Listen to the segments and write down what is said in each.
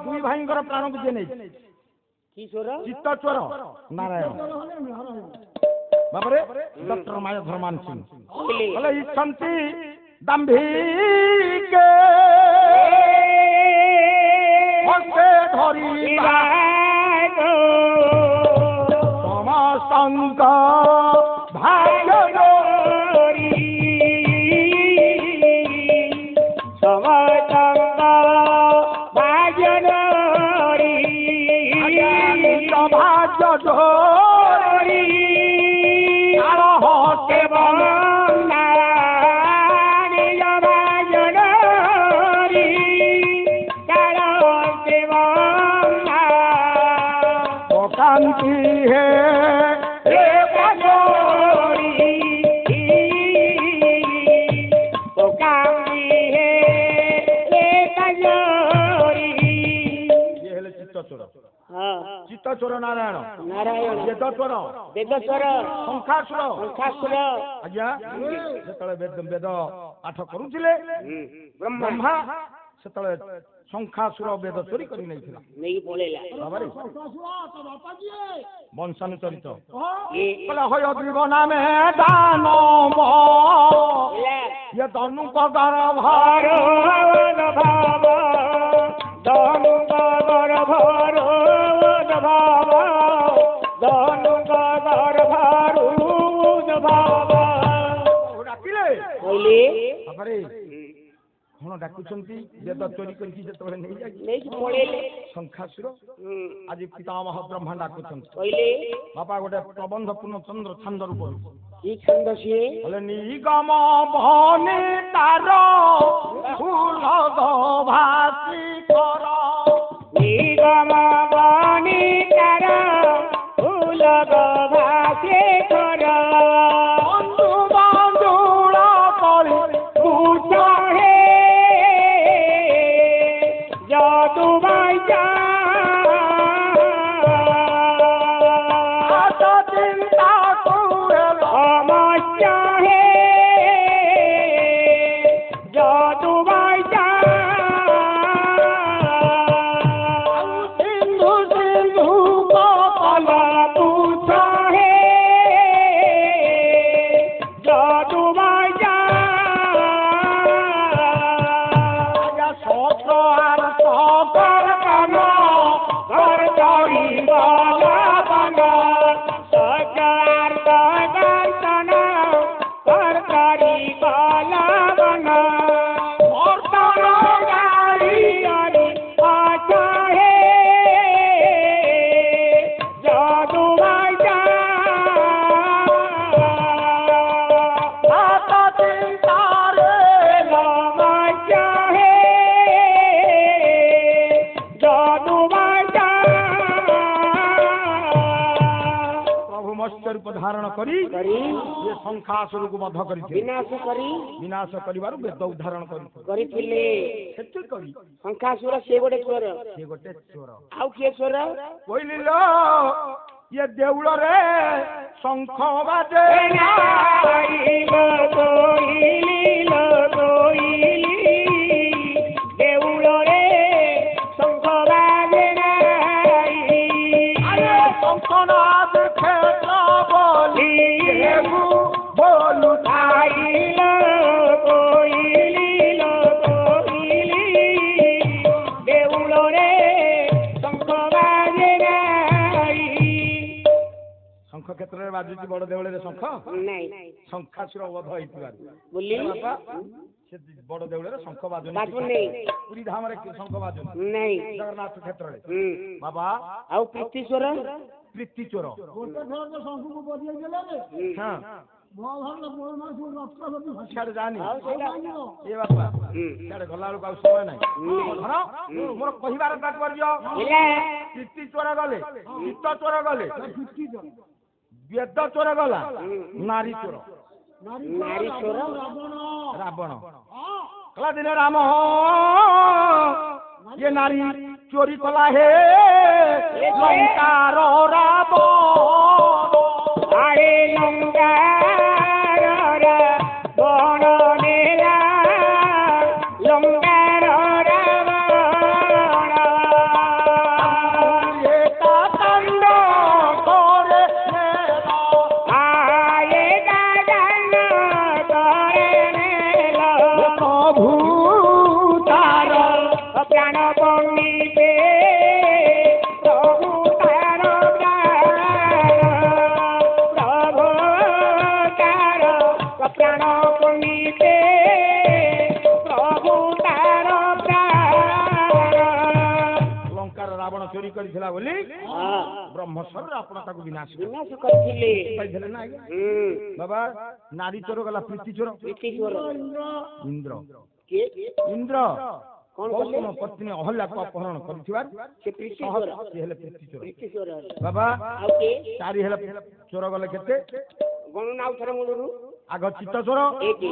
দুই ভাইঙ্কর প্রাণ বুঝে নেই কি চোর চিত্ত চোর নারায়ণ বাবারে ডক্টর মায়া ধর্মান সিং বলে ইচ্ছন্তি দাম্ভিকে হস্তে ধরিবা সমস্ত ভাগ্য शांति है चित्तचोर नारायण नारायण वेदचोर वेदचोर शंखासुर शंखासुर आज्ञा जेतले वेद पाठ करूथिले ब्रह्मा सेतले शंखासुर वेद चोरी करी नैथिला नहीं बोलेला बाबारे शंखासुर तो बापा जी वंशानुचरित ये कला होय जीव नामे दानव ये धनु पगार भार भाव धनु पगार भार भाव धनु पगार भार भाव डाकिले बोले बाबारे कौन डाकुचंती वेद चोरी करके जेतबे नहीं जाई नहीं बोलेले शंखासुर आज पितामह ब्रह्मा डाकुचंती बोले बापा गोटे प्रबंध पूर्ण चंद्र छंद रूप की छंद से बोले निगम भने तार फूल भासी कर निगम भने तार फूल भासी कर बंधु बांधुड़ा करी पूजा है जादू बाजा चिंता धारण करी ये शंखासुर को बध करी विनाश करिबारु वेद उद्धारण करी शंखासुर से गोटे चोर आउ किए चोर कोइलिलो ये देउळ रे शंख बाजे देउळ रे शंख बाजे शंखनाद क्षेत्र बोली बोलू आइलो कोइलिलो कोइली देउळ रे शंख बाजे शंख क्षेत्र रे बाजुची बड़ देउळ रे शंख नहीं शंखासुर वध होइतिबार बोली बापा से बड़ देउळ रे शंख बाजु नहीं पुरी धाम रे शंख बाजु नहीं जगन्नाथ क्षेत्र रे बाबा आउ प्रीतिश्वर प्रीति चोर गोटे थोर तो शंखु को बदिया गेले रे हां मोहन बोल मास रक्तवती छाड़ जानी ए बापा छाड़ गला लोक समय नाही धर मोर कहिबार तात्पर्य प्रीति चोर गले चित्त चोर गले वेद चोर गला नारी चोर नारी चोर रावण कला दिन राम ये नारी चोरी कला हे लंकार रावण आए लंकार रावण नेला लंकार रावण ପଣ୍ଡିତେ ପ୍ରଭୁ ତାର ପ୍ରାଣ ପଣ୍ଡିତେ ପ୍ରଭୁ ତାର ଲଙ୍କାର ରାବଣ ଚୋରି କରିଥିଲା ବୋଲି ବ୍ରହ୍ମଶର ଆପଣ ତାକୁ ବିନାଶ ବିନାଶ କରିଥିଲେ ପାଇଥିଲେ ନା ଆଜ୍ଞା ବାବା ନାରୀ ଚୋର ଗଲା ପ୍ରୀତି ଚୋର ଇନ୍ଦ୍ର ଇନ୍ଦ୍ର ଗୌତମ ପତ୍ନୀ ଅହଲ୍ୟାକୁ ଅପହରଣ କରିଥିବାରୁ ସେ ପ୍ରୀତି ସେ ହେଲେ ପ୍ରୀତି ଚୋର ବାବା ଆଉ କିଏ ଚାରି ହେଲେ ଚୋର ଗଲେ କେତେ ଗଣନା ଆଉ ଥରେ ମୂଳରୁ ଆଗ ଚିତ୍ତ ଚୋର ଏକେ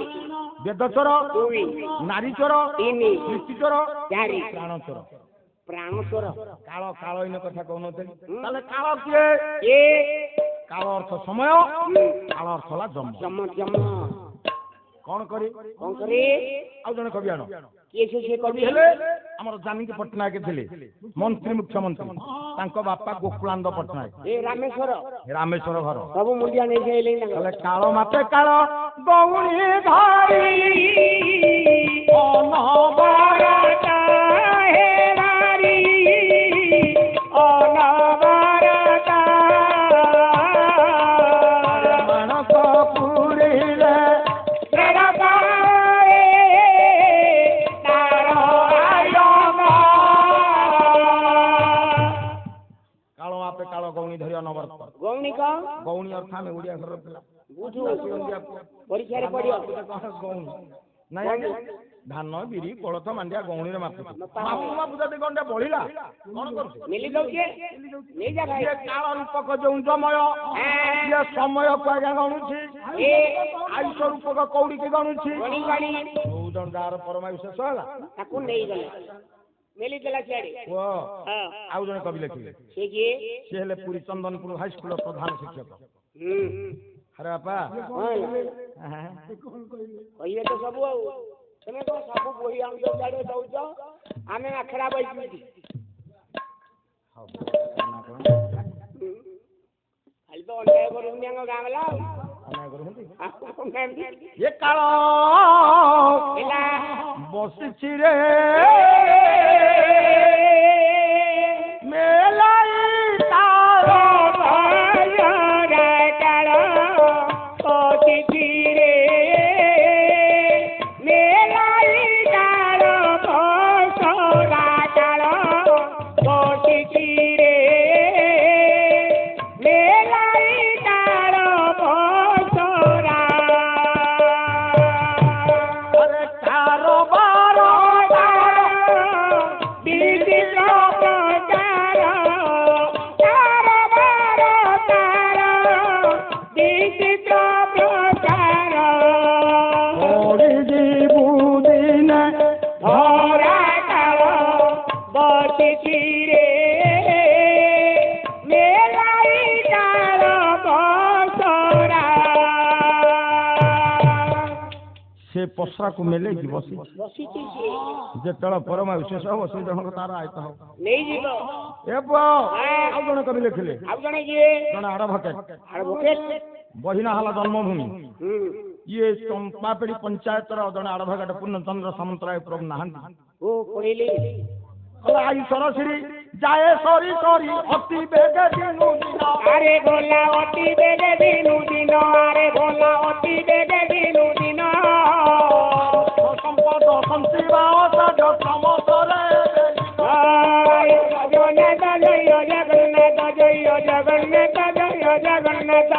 ବେଦ ଚୋର ଦୁଇ ନାରୀ ଚୋର ତିନି ପ୍ରୀତି ଚୋର ଚାରି ପ୍ରାଣ ଚୋର ପ୍ରାଣ ଚୋର କାଳ କାଳ ଇନ କଥା କହୁନଥିଲି ତାହେଲେ କାଳ କିଏ ଏ କାଳ ଅର୍ଥ ସମୟ କାଳ ଅର୍ଥ ହେଲା ଜନ୍ମ ଜମ ଜମ କଣ କରି କଣ କରି ଆଉ ଜଣେ କବି ଆଣ କିଏ ସେ କବି କବି ହେଲେ ଆମର ଜାନକୀ ପଟ୍ଟନାୟକ ଥିଲେ ମନ୍ତ୍ରୀ ମୁଖ୍ୟମନ୍ତ୍ରୀ ତାଙ୍କ ବାପା ଗୋକୁଳାନନ୍ଦ ପଟ୍ଟନାୟକ ଏ ରାମେଶ୍ୱର ରାମେଶ୍ୱର ଘର ସବୁ ମୁଣ୍ଡିଆ ନେଇ ସାଇଲେଣି ତାଙ୍କର ତାହେଲେ କାଳ ମାତେ କାଳ ଗୌରୀ ଧାରି ଅନବରତା ହେରାରି ଅନବରତା ମାନସ ପୁରୀରେ ପ୍ରେରକାରେ ତାର ଆୟମ କାଳ ମାପେ କାଳ ଗୌଣୀ ଧରି ଅନବରତ ଗୌଣିକ ଗୌଣୀ ଅର୍ଥ ଆମେ ଓଡିଆ ଘର ପିଲା ବୁଝୁ ପରୀକ୍ଷାରେ ପଡିବ ଗୌଣୀ ନାଇଁ ଆଜ୍ଞା ଧାନ ବିରି କୋଳଥ ମାଣ୍ଡିଆ ଗୌଣୀରେ ମାପୁଛୁ ମାପୁ ଯଦି ଗଣ୍ଡେ ବଳିଲା କଣ କରୁଛୁ ମିଲି ଦଉଛି ନେଇଯା ଭାଇ ଇଏ କାଳ ରୂପକ ଯୋଉ ସମୟ ଇଏ ସମୟକୁ ଆଜ୍ଞା ଗଣୁଛି ଏ ଆୟୁଷ ରୂପକ କଉଡ଼ିକି ଗଣୁଛି ଗଣି ଗଣି ଯୋଉ ଜଣ ଯାହାର ପରମାୟୁ ଶେଷ ହେଲା ତାକୁ ନେଇଗଲେ ମିଲି ଦେଲା ସିଆଡେ ଓ ହଁ ଆଉ ଜଣେ କବି ଲେଖିଲେ ସେ କିଏ ସେ ହେଲେ ପୁରୀ ଚନ୍ଦନପୁର ହାଇସ୍କୁଲର ପ୍ରଧାନ ଶିକ୍ଷକ ଆରେ ବାପା କହିବେ ତ ସବୁ ଆଉ ତମେ କଣ ସବୁ ବହି ଆଣୁଛ ସିଆଡେ ଦଉଛ ଆମେ ଆଖଡ଼ା ବହି ଖାଲି ତ ଅନ୍ୟାୟ କରୁଛନ୍ତି ଆମ ଗାଁ ବାଲା ଏ କାଳ ହେଲା ବସିଛି ରେ ମେলাই ତାର କାଳ ପଚିରେ ମେলাই କାଳ ବସରା କାଳ ପଚିରେ ମେলাই କାଳ ବସରା আরে কারবার বিচিত্র প্রচার কারবার তার বিচিত্র প্রচার বুদিনে ধরা কাল বসিছি রে মেলাই কাল বসরা সে পশরাକୁ মেলেଇକି ବସିଛି ବସିଛି ସେ ଯେତେବେଳେ ପରମାୟୁ ଶେଷ ହବ ସେ ଜଣକ ତାର ଆୟତ ହବ ନେଇଯିବ ଏ ପୁଅ ଆଉ ଜଣେ କବି ଲେଖିଲେ ଆଉ ଜଣେ କିଏ ଜଣେ ଆଡଭୋକେଟ ଆଡଭୋକେଟ ବହିନା ହେଲା ଜନ୍ମଭୂମି ଇଏ ଚମ୍ପାପେଡି ପଞ୍ଚାୟତର ଜଣେ ଆଡଭୋକେଟ ପୂର୍ଣ୍ଣଚନ୍ଦ୍ର ସାମନ୍ତରାୟ ପ୍ରଭୁ ନାହାନ୍ତି ଓ ପଢିଲି ଆୟୁଷର ଶ୍ରୀ ଯାଏ ସରି ସରି ଅତି ବେଗ ଦିନୁ ଦିନ আরে ভোলা অতি বেগে দিনু দিন আরে ভোলা অতি বেগে দিনু দিন সম্পদ সঞ্চিবা অসাধ সমতরে জগন্নাথ জয় জগন্নাথ জয় জগন্নাথ জয় জগন্নাথ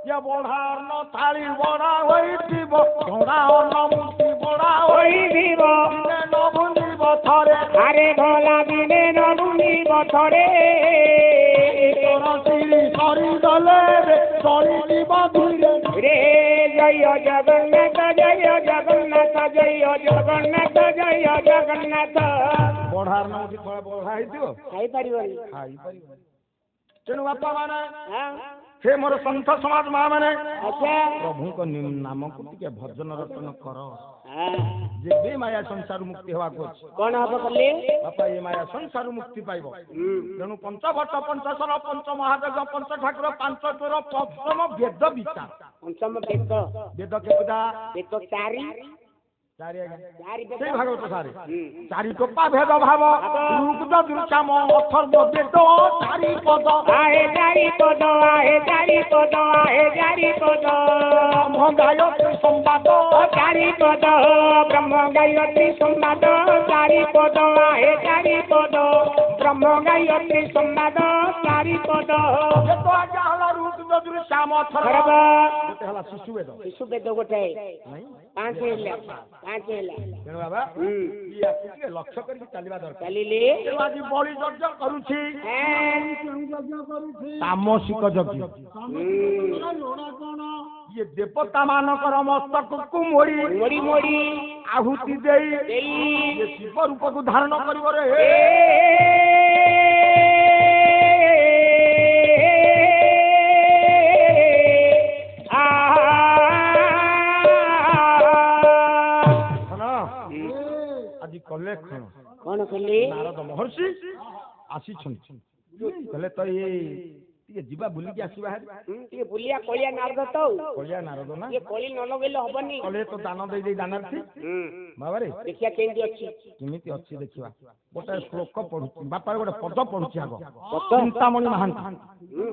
ইয়ে বঢ়ার ন থাଳି বঢ়া ହୋଇଥିବ ଘୋଡ଼ା ଅନ୍ନ ମୂର୍ତ୍ତି ବଢ଼ା ওই দিব ହୋଇଥିବ ନ ଭୁଲିବ ଥରେ আরে ভোলা দিনে নবুনি বছরে ତୋର ଶ୍ରୀ ସରିଗଲେ ରେ ସରିଯିବ ଧୀରେ রে জয় জগন্নাথ জয় জগন্নাথ জয় জগন্নাথ জয় জগন্নাথ ବଢ଼ାର ନ ହଉଛି ଥରେ ବଢ଼ା ହେଇଥିବ ଖାଇପାରିବନି ଖାଇପାରିବ ତେଣୁ ବାପା ମାନେ ହଁ ହେ ମୋର ସନ୍ଥ ସମାଜ ମା ମାନେ ଆଚ୍ଛା ପ୍ରଭୁଙ୍କ ନାମକୁ ଟିକେ ଭଜନ ରଟନ କର ହଁ ଯେବେ ମାୟା ସଂସାର ମୁକ୍ତି ହେବାକୁ ଅଛି କଣ ହବ କଲେ ବାପା ଏ ମାୟା ସଂସାର ମୁକ୍ତି ପାଇବ ତେଣୁ ପଞ୍ଚଭଟ୍ଟ ପଞ୍ଚଶର ପଞ୍ଚ ମହାଦେବ ପଞ୍ଚ ଠାକୁର ପାଞ୍ଚ ଚୋର ପଞ୍ଚମ ବେଦ ବିଚାର ପଞ୍ଚମ ବେଦ ବେଦ କେତେଟା ବେଦ ଚାରି ଚାରି ଆଜ୍ଞା ଚାରି ବେଦ ସେଇ ଭାଗବତ ସାରେ ଚାରି ଟୋପା ଭେଦ ଭାବ ରୁକ୍ତ ଦୁର୍ଚାମ ଅଥର୍ବ ବେଦ ଚାରି ପଦ आहे चारि पद आहे चारि पद आहे चारि पद ବ୍ରହ୍ମ ଗାୟତ୍ରୀ ସମ୍ବାଦ चारि पद ब्रह्म गायत्री संवाद चारि पद आहे चारि पद ब्रह्म गायत्री संवाद चारि पद ବେଦ ଆଜ୍ଞା ହେଲା ରୁକ୍ତ ଦୁର୍ଚାମ ଅଥର୍ବ ଖରବ ଗୋଟେ ହେଲା ଶିଶୁ ବେଦ ଶିଶୁ ବେଦ ଗୋଟେ ନାଇଁ ପାଞ୍ଚ ହେଲା ତେଣୁ ବାବା ଇଏ ଆକୁ ଟିକେ ଲକ୍ଷ୍ୟ କରିକି ଚାଲିବା ଦରକାର ଚାଲିଲେ ତେଣୁ ଆଜି ବଳି ଯଜ୍ଞ କରୁଛି କେଉଁ ଯଜ୍ଞ କରୁଛି ତାମସିକ ଯଜ୍ଞ ଲୋଡ଼ା କଣ ଇଏ ଦେବତା ମାନଙ୍କର ମସ୍ତକକୁ ମୋଡ଼ି ମୋଡ଼ି ମୋଡ଼ି ଆହୁତି ଦେଇ ଦେଇ ଇଏ ଶିବ ରୂପକୁ ଧାରଣ କରିବ ରେ ଆଜି କଲେ କଣ କଲେ ନାରଦ ମହର୍ଷି ଆସିଛନ୍ତି କହିଲେ ତ ଇଏ ଟିକେ ଯିବା ବୁଲିକି ଆସିବା ଟିକେ ବୁଲିଆ କଳିଆ ନାରଦ ତ କଳିଆ ନାରଦ ନା ଟିକେ କଳି ନ ଲଗେଇଲେ ହବନି କଲେ ତ ଦାନ ଦେଇ ଦେଇ ଦାନାର୍ଥୀ ବାବାରେ ଦେଖିଆ କେମିତି ଅଛି କେମିତି ଅଛି ଦେଖିବା ଗୋଟେ ଶ୍ଲୋକ ପଢୁଛି ବାପାର ଗୋଟେ ପଦ ପଢୁଛି ଆଗ ଚିନ୍ତାମଣି ମହାନ୍ତି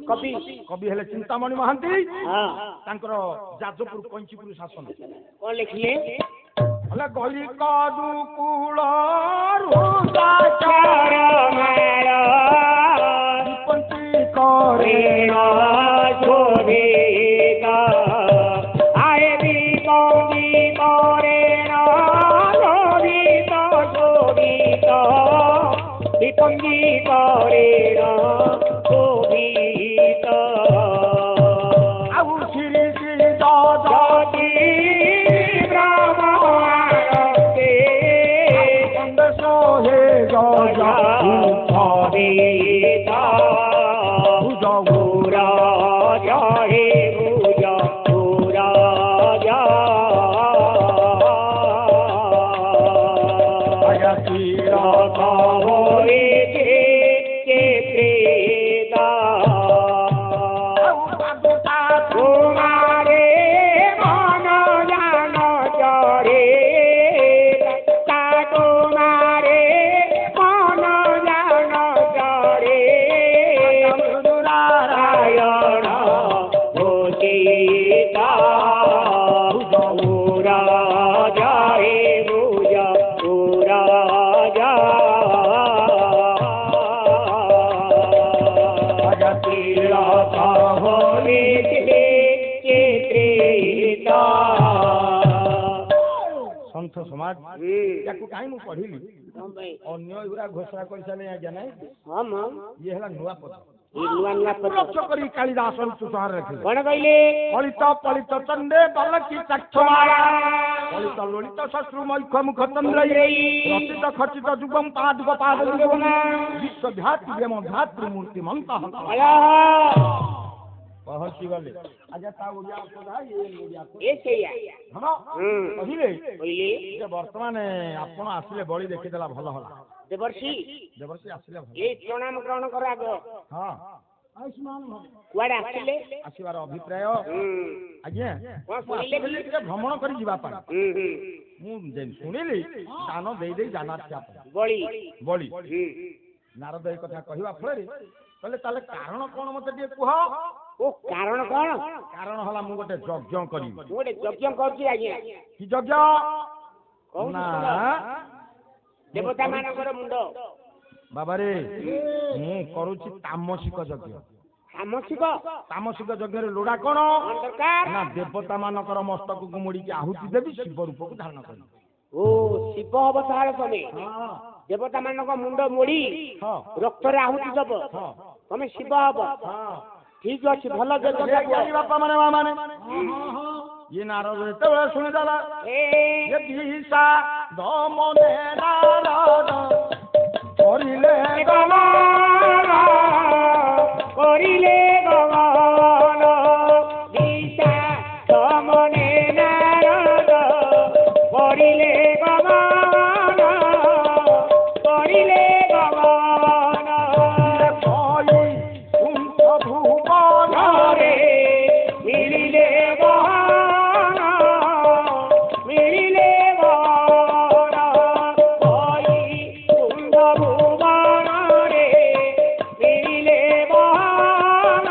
କବି କବି ହେଲେ ଚିନ୍ତାମଣି ମହାନ୍ତି ହଁ ତାଙ୍କର ଯାଜପୁର କଇଁଚିପୁର ଶାସନ କଣ ଲେଖିଲେ ହେଲେ ଗଳି କରୁ କୂଳରୁ ଚାର ମାଳ ବିପନ୍ତି କରେ ଶୋଭିତ ଆଏ ବିପନ୍ତି କରେ ଶୋଭିତ ଶୋଭିତ ବିପନ୍ତି କରେ শোভিত ଆଉ ଶ୍ରୀ ଶ୍ରୀ যদি ব্রহ্মানন্দে সন্দেশ হে গজা ভবিত পুরা জয় ভুজ পুরা জয় তোমারে মন জান চরে তা তোমারে মন জান চরে নারায়ণ ভূষিতা পুরা জয় ভুজ পুরা ସନ୍ଥ ସମାଜ ୟାକୁ କାହିଁ ମୁଁ ପଢିଲି ଅନ୍ୟ ଏଗୁରା ଘୋଷଣା କରିସାରିଲେ ଆଜ୍ଞା ନାଇଁ ଇଏ ହେଲା ନୂଆ ପଦ ଲକ୍ଷ୍ୟ କରି କାଳିଦାସ ଋତୁସଂହାର ରଖିଲେ କଣ କହିଲେ ଫଳିତ ଫଳିତ ଚଣ୍ଡେ ବଲକି ଚାକ୍ଷମାଳା ଫଳିତ ଲଳିତ ଶଶ୍ରୁ ମୈଖ ମୁଖ ଚନ୍ଦ୍ର ରଚିତ ଖଚିତ ଯୁଗମ ପାଦୁକ ପାଦ ବିଶ୍ୱଧ୍ୟାତି ବେମ ଧାତୃ ମୂର୍ତ୍ତି ମନ୍ତ ପହଞ୍ଚି ଗଲେ ଆଜ୍ଞା ତା ଓଡ଼ିଆ ଏ ସେଇଆ କହିଲେ କହିଲେ ଯେ ବର୍ତ୍ତମାନ ଆପଣ ଆସିଲେ ବଳି ଦେଖିଦେଲା ଭଲ ହେଲା ଦେବର୍ଷି ଦେବର୍ଷି ଆସିଲେ ଭଲ ଏଇ ପ୍ରଣାମ ଗ୍ରହଣ କର ଆଗ ହଁ ଆୟୁଷ୍ମାନ ଭବ କୁଆଡେ ଆସିଲେ ଆସିବାର ଅଭିପ୍ରାୟ ଆଜ୍ଞା କଣ ଶୁଣିଲେ ଟିକେ ଭ୍ରମଣ କରି ଯିବା ପାଇଁ ମୁଁ ଶୁଣିଲି ଦାନ ଦେଇ ଦେଇ ଜାନାର୍ଥୀ ଆପଣ ବଳି ବଳି ନାରଦ ଏଇ କଥା କହିବା ଫଳରେ କହିଲେ ତାହେଲେ କାରଣ କଣ ମତେ ଟିକେ କୁହ ଓ କାରଣ କଣ କାରଣ ହେଲା ମୁଁ ଗୋଟେ ଯଜ୍ଞ କରିବି ମୁଁ ଗୋଟେ ଯଜ୍ଞ କରୁଛି ଆଜ୍ଞା କି ଯଜ୍ଞ ନା ଦେବତା ମାନଙ୍କର ମୁଣ୍ଡ ବାବାରେ ମୁଁ କରୁଛି ତାମସିକ ଯଜ୍ଞ ତାମସିକ ଯଜ୍ଞରେ ଲୋଡ଼ା କଣ ଦରକାର ନା ଦେବତା ମାନଙ୍କର ମସ୍ତକକୁ ମୋଡ଼ିକି ଆହୁତି ଦେବି ଶିବ ରୂପକୁ ଧାରଣ କରିବି ଓ ଶିବ ଅବତାର ତମେ ଦେବତା ମାନଙ୍କ ମୁଣ୍ଡ ମୋଡି ରକ୍ତରେ ଆହୁତି ଦବ ତମେ ଶିବ ହବ ଠିକ ଅଛି ଭଲ ବାପା ମାନେ ମା ମାନେ ଇଏ ନାରଦ ଯେତେବେଳେ ଶୁଣିଦେଲା ଦିଶା ଦମନେ ନାରଦ କରିଲେ କରିଲେ ଗଗନ ଦିଶା ଦମନେ ନାରଦ କରିଲେ ଗଗନ କରିଲେ ଗଗନ ଭୁବନରେ ମିଳିଲେ ଗହନ ମିଳିଲେ ଗହନ ভুবনরে মিলিলে বন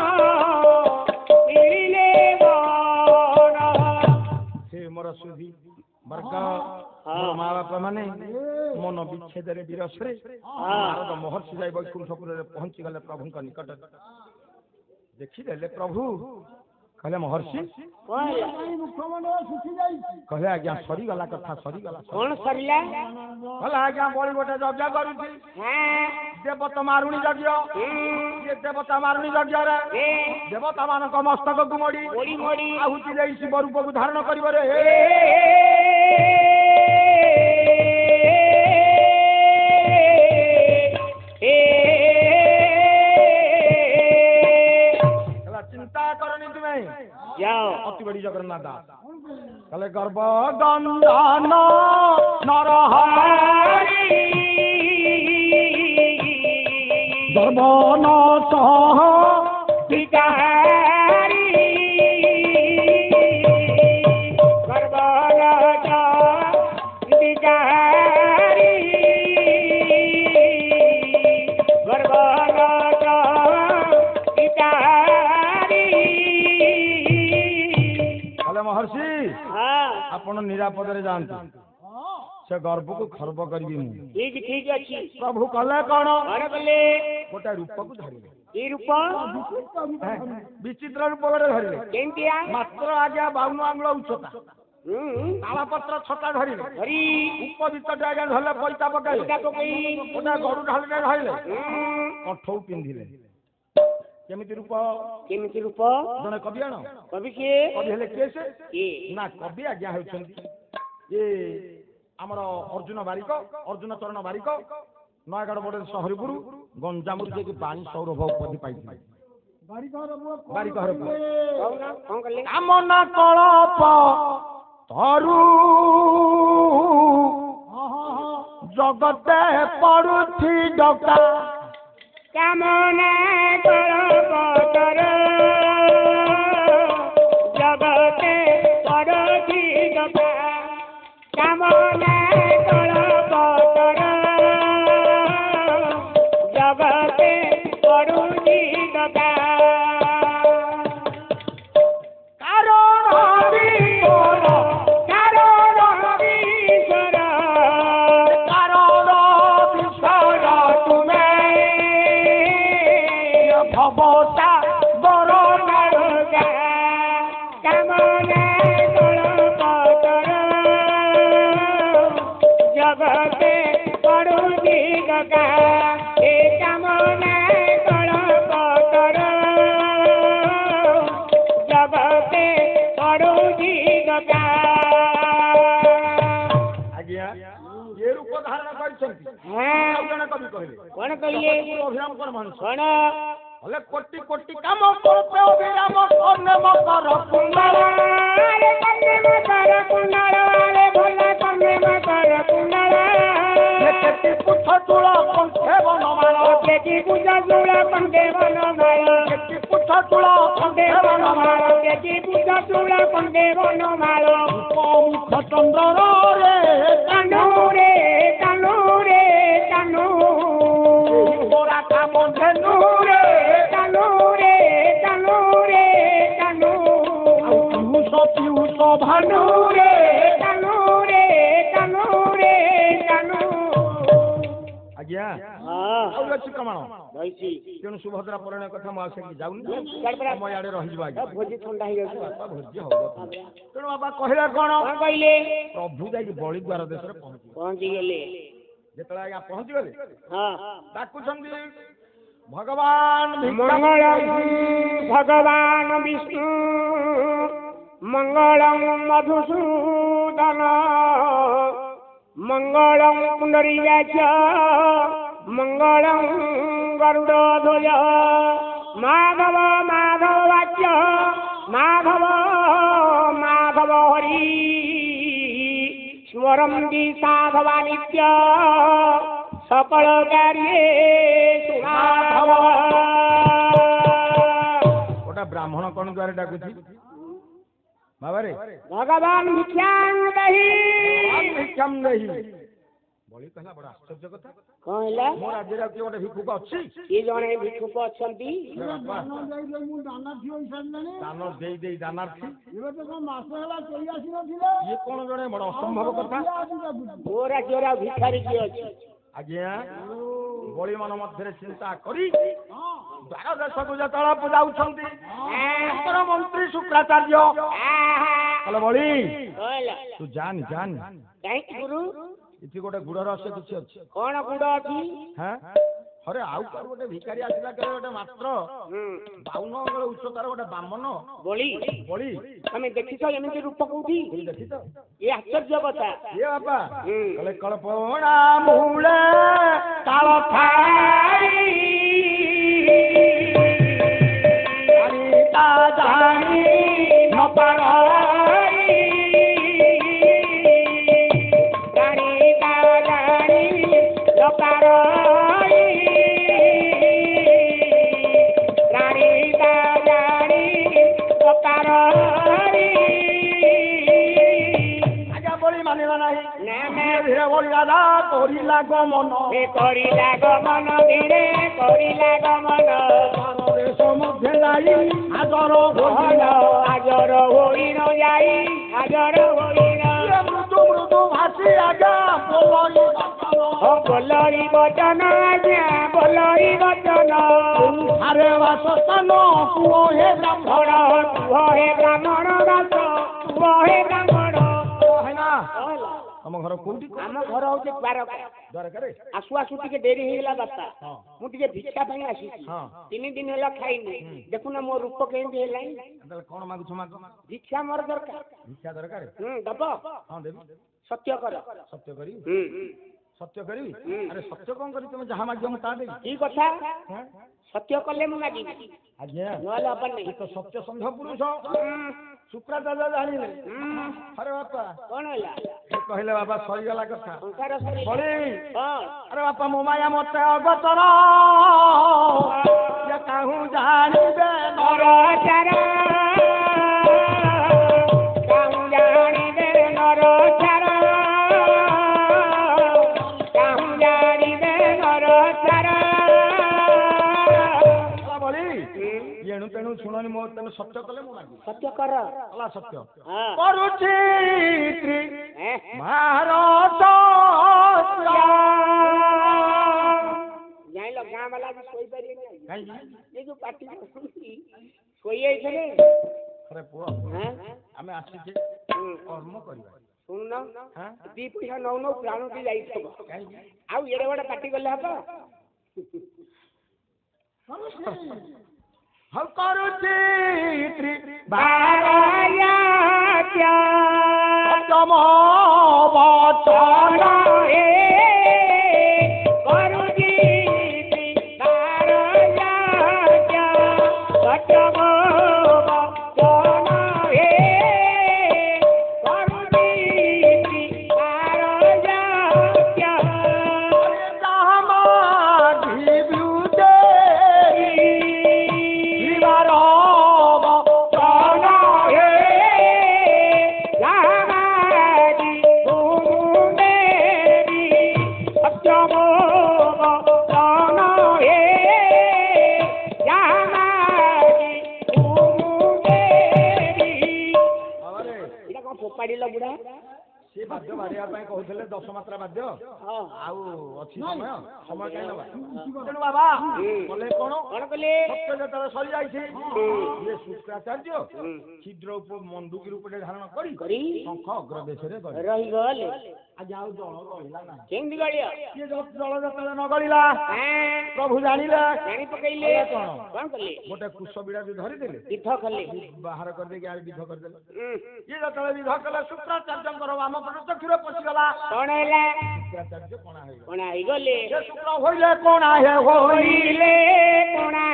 মিলিলে বন। ସେ ମୋର ସୁଧୀ ବର୍ଗ ମୋର ମା ବାପା ମାନେ ମନ ବିଚ୍ଛେଦରେ ବିରସରେ ନାରଦ ମହର୍ଷି ଯାଇ ବୈକୁଣ୍ଠପୁରରେ ପହଞ୍ଚିଗଲେ ପ୍ରଭୁଙ୍କ ନିକଟରେ। ଦେଖିଦେଲେ ପ୍ରଭୁ କହିଲେ ମହର୍ଷି ମୁଖମଣ୍ଡଳ ଶୁଖି ଯାଇଛି। କହିଲେ ଆଜ୍ଞା ସରିଗଲା କଥା ସରିଗଲା। କଣ ସରିଲା? କହିଲେ ଆଜ୍ଞା ବଳି ଗୋଟେ ଯଜ୍ଞ କରୁଛି ଦେବତା ମାରୁଣୀ ଯଜ୍ଞ। ସେ ଦେବତା ମାରୁଣୀ ଯଜ୍ଞରେ ଦେବତା ମାନଙ୍କ ମସ୍ତକକୁ ମୋଡ଼ି ଆହୁତି ଦେଇ ଶିବ ରୂପକୁ ଧାରଣ କରିବରେ চিন্তা କରନି ତୁମେ ଯାଅ ଅତି ବଡ଼ି ଜଗନ୍ନାଥ କହିଲେ ଗର୍ବ ଗନ୍ଧନ ନରହରି ଗର୍ଭନ ସହ ବିକାରୀ ଗର୍ଭରାଜ ବିକାରୀ ଗର୍ଭରାଜ ବିକାରୀ। କହିଲେ ମହର୍ଷି ହଁ ଆପଣ ନିରାପଦରେ ଯାଆନ୍ତୁ ସେ ଗର୍ଭକୁ ଖର୍ବ କରିବି ମୁଁ। ଠିକ ଠିକ ଅଛି। ପ୍ରଭୁ କଲେ କଣ କଣ କଲେ? ଗୋଟେ ରୂପକୁ ଧରିଲେ କି ରୂପ? ବିଚିତ୍ର ରୂପ ଗୋଟେ ଧରିଲେ କେମିତିଆ? ମାତ୍ର ଆଜ୍ଞା 52 ଆଙ୍ଗୁଳ ଉଚ୍ଚତା ତାଳପତ୍ର ଛତା ଧରିଲେ ଧରି ଉପବିତଟେ ଆଜ୍ଞା ଧରିଲେ ପଇତା ପକାଇଲେ ପକେଇ ଗୋଟେ ଗରୁ ଢାଳିରେ ଧରିଲେ କଣ୍ଠଉ ପିନ୍ଧିଲେ। କେମିତି ରୂପ? କେମିତି ରୂପ? ଜଣେ କବି ଆଣ କବି କିଏ? କବି ହେଲେ କିଏ ସେ? କିଏ? ନା କବି ଆଜ୍ଞା ହେଉଛନ୍ତି ଇଏ ଆମର ଅର୍ଜୁନ ବାରିକ ଅର୍ଜୁନ ଚରଣ ବାରିକ ନୟାଗଡ଼ ବଡ଼ ସହରୀପୁର ଗଞ୍ଜାମରୁ ଯାଇକି ବାଣୀ ସୌରଭ ଉପାଧି ପାଇଥିଲେ। ବାରିକହର ପୁଅ କଣ କଲେ? କାମନା କଳପ ତରୁ ଜଗତେ ପଡୁଛି ଡକା କାମନା କଳପତର ଜଗତେ ପଡୁଛି ଡକା କାମନା କଳପତର ଜଗତେ ପଡୁଛି ଡକା କାରଣ ବିଶ୍ୱର କାରଣ ବିଶ୍ୱର କାରଣ ବିଶ୍ୱର ତୁମେ ଭବତା ବର କାମନା କଳପତର ଜଗତେ ପଡୁଛି ଡକା ଏ କାମନା କଳପତର ଜଗତେ ପଡୁଛି ଡକା। ଆଜ୍ଞା ଏ ରୂପ ଧାରଣ କରିଛନ୍ତି। ହଁ ଆଉ ଜଣେ କବି କହିଲେ କଣ କହିଲେ? ଅଭିରାମ କଣ ମଣିଷ କଣ? ହେଲେ କୋଟି କୋଟି କାମ କରୁତେ ଅଭିରାମ କର୍ଣ୍ଣମ କର କୁଣ୍ଡଳ ଆରେ କନ୍ୟା ମକର କୁଣ୍ଡଳ ଆରେ ଭଲ କନ୍ୟା ମକର କୁଣ୍ଡଳ କେତି ପୁଛ ଚୂଳ କଣ୍ଠେ ବନମାଳ କେଜି ପୂଜା ଚୂଳ କଣ୍ଠେ ବନମାଳ କେତି ପୁଛ ଚୂଳ କଣ୍ଠେ କଣ୍ଠେ ବନମାଳ ବନମାଳ କେଜି ପୂଜା ଚୂଳ କଣ୍ଠେ ବନମାଳ ମୁଖ ଚନ୍ଦ୍ରରେ କାନୁ ରେ କାନୁ ରେ କାନୁ ଗୋରା କାମ ଧେନୁ ରେ କାନୁ ରେ କାନୁ ରେ କାନୁ ପିଉଷ ପିଉଷ ଭାନୁ ରେ କାନୁ ରେ କାନୁ ରେ କାନୁ। ଆଜ୍ଞା ହଁ ଆଉ ଅଛି ପ୍ରମାଣ ରହିଛି ତେଣୁ ସୁଭଦ୍ରା ପରିଣୟ କଥା ମୁଁ ଆଉ ସେଠି ଯାଉନି ଛାଡ଼ ସମୟ ଆଡେ ରହିଯିବ ଆଜ୍ଞା ଭୋଜି ଥଣ୍ଡା ହେଇଯାଉଛି। ଭୋଜି ହବ ତେଣୁ ବାପା କହିଲା କଣ କଣ କହିଲେ? ପ୍ରଭୁ ଯାଇକି ବଳିଦ୍ୱାର ଦେଶରେ ପହଞ୍ଚିଲେ ପହଞ୍ଚିଗଲେ। ଯେତେବେଳେ ଆଜ୍ଞା ପହଞ୍ଚିଗଲେ ହଁ ଡାକୁଛନ୍ତି ଭଗବାନ ମଙ୍ଗଳଂ ଭଗବାନ ବିଷ୍ଣୁ ମଙ୍ଗଳଂ ମଧୁସୂଦନ ମଙ୍ଗଳଂ ପୁଣ୍ଡରୀକାକ୍ଷ ମଙ୍ଗଳଂ ଗରୁଡଧ୍ୱଜ ମାଧବ ମାଧବ ବାକ୍ୟ ମାଧବ ମାଧବ ହରି ସ୍ମରନ୍ତି ସାଧବା ନିତ୍ୟ সকল কার্যে সুমাধব। গোটা ব্রাহ্মণ কোন দ্বারে ডাকুছি বাবারে ভগবান ভিক্ষাং দেহি ভিক্ষাম দেহি ବଳି କହିଲା ବଡ ଆଶ୍ଚର୍ଯ୍ୟ କଥା କଣ ହେଲା ମୋ ରାଜ୍ୟରେ ଆଉ କିଏ ଗୋଟେ ଭିକ୍ଷୁକ ଅଛି କିଏ ଜଣେ ଭିକ୍ଷୁକ ଅଛନ୍ତି ମୁଁ ଦାନା ଥିବ ହେଇସାରିଲାଣି ଦାନ ଦେଇ ଦେଇ ଦାନାର୍ଥୀ ଏବେ ତ କଣ ମାସ ହେଲା କେହି ଆସିନଥିଲେ ଇଏ କଣ ଜଣେ ବଡ ଅସମ୍ଭବ କଥା ମୋ ରାଜ୍ୟରେ ଆଉ ଭିକ୍ଷାରୀ କିଏ ଅଛି ଆଜ୍ଞା ବଳି ମନ ମଧ୍ୟରେ ଚିନ୍ତା କରି ଦ୍ୱାର ଦେଶକୁ ଯେତେବେଳେ ଯାଉଛନ୍ତି ତାଙ୍କର ମନ୍ତ୍ରୀ ଶୁକ୍ରାଚାର୍ଯ୍ୟ କହିଲେ ବଳି ତୁ ଜାନି ଜାନି କାହିଁକି ଗୁରୁ ଏଠି ଗୋଟେ ଗୁଡ ରହସ୍ୟ କିଛି ଅଛି କଣ ଗୁଡ ଅଛି ହରେ ଆଉ କୁଆଡୁ ଗୋଟେ ଭିକାରୀ ଆସିଲା କେବେ ଗୋଟେ ମାତ୍ର 52 ଅଙ୍ଗଳ ଉଚ୍ଚତାର ଗୋଟେ ବାମନ ବଳି ବଳି ତମେ ଦେଖିଛ ଏମିତି ରୂପ କୋଉଠି ଦେଖିଛ ଏ ଆଶ୍ଚର୍ଯ୍ୟ କଥା ଏ ବାପା କହିଲେ କଳ୍ପନା ମୂଳେ ତାଳ ଥାଇ ଜାଣି ନ କରିଲା ଗମନ ଧୀରେ କରିଲା ଗମନ ଦେଶ ମଧ୍ୟ ଯାଇ ଆଦର ଆଜର ହୋଇନ ଯାଇ ଆଜର ହୋଇନ ମୃଦୁ ମୃଦୁ ଭାସି ଆଜ୍ଞା ବୋଲରି ବଚନ ଆଜ୍ଞା ବୋଲରି ବଚନ ଆରେ ବାସସ୍ଥାନ କୁହ ହେ ବ୍ରାହ୍ମଣ ହେ ବ୍ରାହ୍ମଣ ଦାସ ହେ ବ୍ରାହ୍ମଣ ତମ ଘର କୋଉଠି ଆମ ଘର ହଉଛି ଦ୍ୱାରକାରେ ଆସୁ ଆସୁ ଟିକେ ଡେରି ହେଇଗଲା ବାପା ମୁଁ ଟିକେ ଭିକ୍ଷା ପାଇଁ ଆସିଛି 3 ଦିନ ହେଲା ଖାଇନି ଦେଖୁନ ମୋ ରୂପ କେମିତି ହେଲାଣି କଣ ମାଗୁଛ ମାଗ ଭିକ୍ଷା ମୋର ଦରକାର ଭିକ୍ଷା ଦରକାର ଦବ ହଁ ଦେବି ସତ୍ୟ କର ସତ୍ୟ କରିବି ସତ୍ୟ କରିବି ଆରେ ସତ୍ୟ କଣ କରି ତମେ ଯାହା ମାଗିବ ମୁଁ ତାହା ଦେବି କି କଥା ସତ୍ୟ କଲେ ମୁଁ ମାଗିବି ଆଜ୍ଞା ନହେଲେ ହବ ନାହିଁ ତ ସତ୍ୟ ସନ୍ଧ ପୁରୁଷ ଶୁକ୍ରାଚାର୍ଯ୍ୟ ଜାଣିଲେ ଆରେ ବାପା କଣ ହେଲା କହିଲେ ବାପା ସରିଗଲା କଥା ସଂସାର ସରି ବଳି ଆରେ ବାପା ମୋ ମାୟା ମତେ ଅଗଚର କାହୁ ଜାଣିବେ ନରଚାର କାହୁ ଜାଣିବେ ନରଚାର କାହୁ ଜାଣିବେ ନରଚାର ବଳି ଏଣୁ ତେଣୁ ଶୁଣନି ମୋ ତେଣୁ ସତ୍ୟ କଲେ ମୁଁ ମାଗିବି ସତ୍ୟ କର ହେଲା ସତ୍ୟ କରୁଛି ଜାଣିଲ ଗାଁ ବାଲା ବି ଶୋଇପାରିବେ କାହିଁକି ଏ ଯୋଉ ପାଟି ଶୋଇଯାଇଥିଲେ ପୁଅ ଆମେ ଆସିଛେ କର୍ମ କରିବା ଶୁଣୁନ 2 ପଇସା ନଉନ ପ୍ରାଣଟି ଯାଇଥିବ ଆଉ ଏଡେ ବଡ ପାଟି କଲେ ହବ କରୁଛି ତମ ବଚନ କରୁଛି ସେ ବାଦ୍ୟ ବାଡିବା ପାଇଁ କହୁଥିଲେ 10 ମାତ୍ରା ବାଦ୍ୟ ଆଉ ଅଛି ସମୟ କାହିଁ ନବା ତେଣୁ ବାବା କଲେ କଣ କଲେ ସତ୍ୟ ଯେତେବେଳେ ସରିଯାଇଛି ଇଏ ଶୁକ୍ରାଚାର୍ଯ୍ୟ ଛିଦ୍ର ମଣ୍ଡୁକି ରୂପଟେ ଧାରଣ କରି ଶଙ୍ଖ ଅଗ୍ରଦେଶରେ ରହିଗଲେ ଆଜି ଆଉ ଜଳ ଗଳିଲା ନାହିଁ କେମିତି ଗଳିବ ସିଏ ଜଳ ଯେତେବେଳେ ନ ଗଳିଲା ପ୍ରଭୁ ଜାଣିଲେ ଜାଣି ପକେଇଲେ କଣ କଲେ ଗୋଟେ କୁଶ ବିଡ଼ା ଧରିଦେଲେ ବିଧ କଲେ ବାହାର କରିଦେଇକି ଆଉ ବିଧ କରିଦେଲେ ଇଏ ଯେତେବେଳେ ବିଧ କଲେ ଶୁକ୍ରାଚାର୍ଯ୍ୟଙ୍କର ବାମ ଚକ୍ଷୁରେ ପଶିଗଲା କଣ ହେଲା ଶୁକ୍ରାଚାର୍ଯ୍ୟ କଣା ହେଇଗଲେ ଶୁକ୍ର ହୋଇଲେ କଣା ହୋଇଲେ କଣା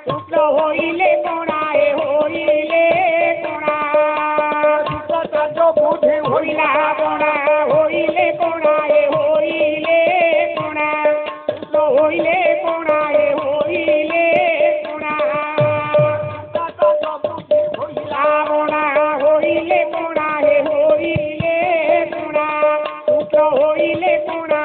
ଶୁକ୍ର ହୋଇଲେ କଣା ହୋଇଲେ କଣା ଶୁକ୍ରାଚାର୍ଯ୍ୟ ବୁଦ୍ଧି ହୋଇଲା କଣା ହୋଇଲେ କଣା ହୋଇଲେ କଣା ଶୁକ୍ର ହୋଇଲେ କଣା ହୋଇଲେ କଣା ହୋଇଲା କଣା ହୋଇଲେ କଣା ହୋଇଲେ କଣା ଶୁକ୍ର ହୋଇଲେ କଣା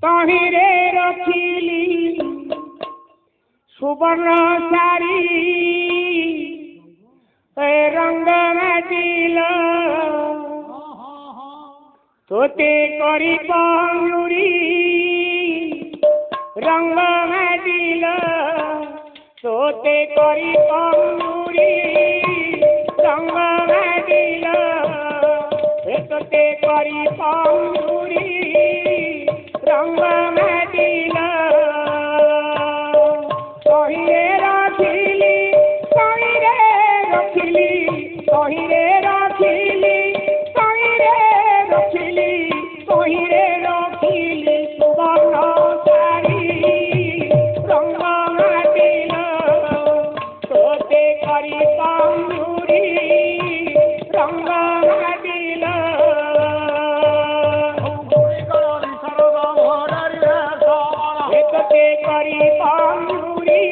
तहिरे रखिली सुवर्ण सारी रंग माटिल तोते करी पंगुरी रंग माटिल तोते करी पंगुरी रंग माटिल तोते करी पंगुरी रंग माटिल तहिरे रखिली तहिरे रखिली तहिरे रखिली तहिरे रखिली तहिरे रखिली सुवर्ण सारी रंग माटिल तोते करी पंगुरी रंग माटिल तोते करी पंगुरी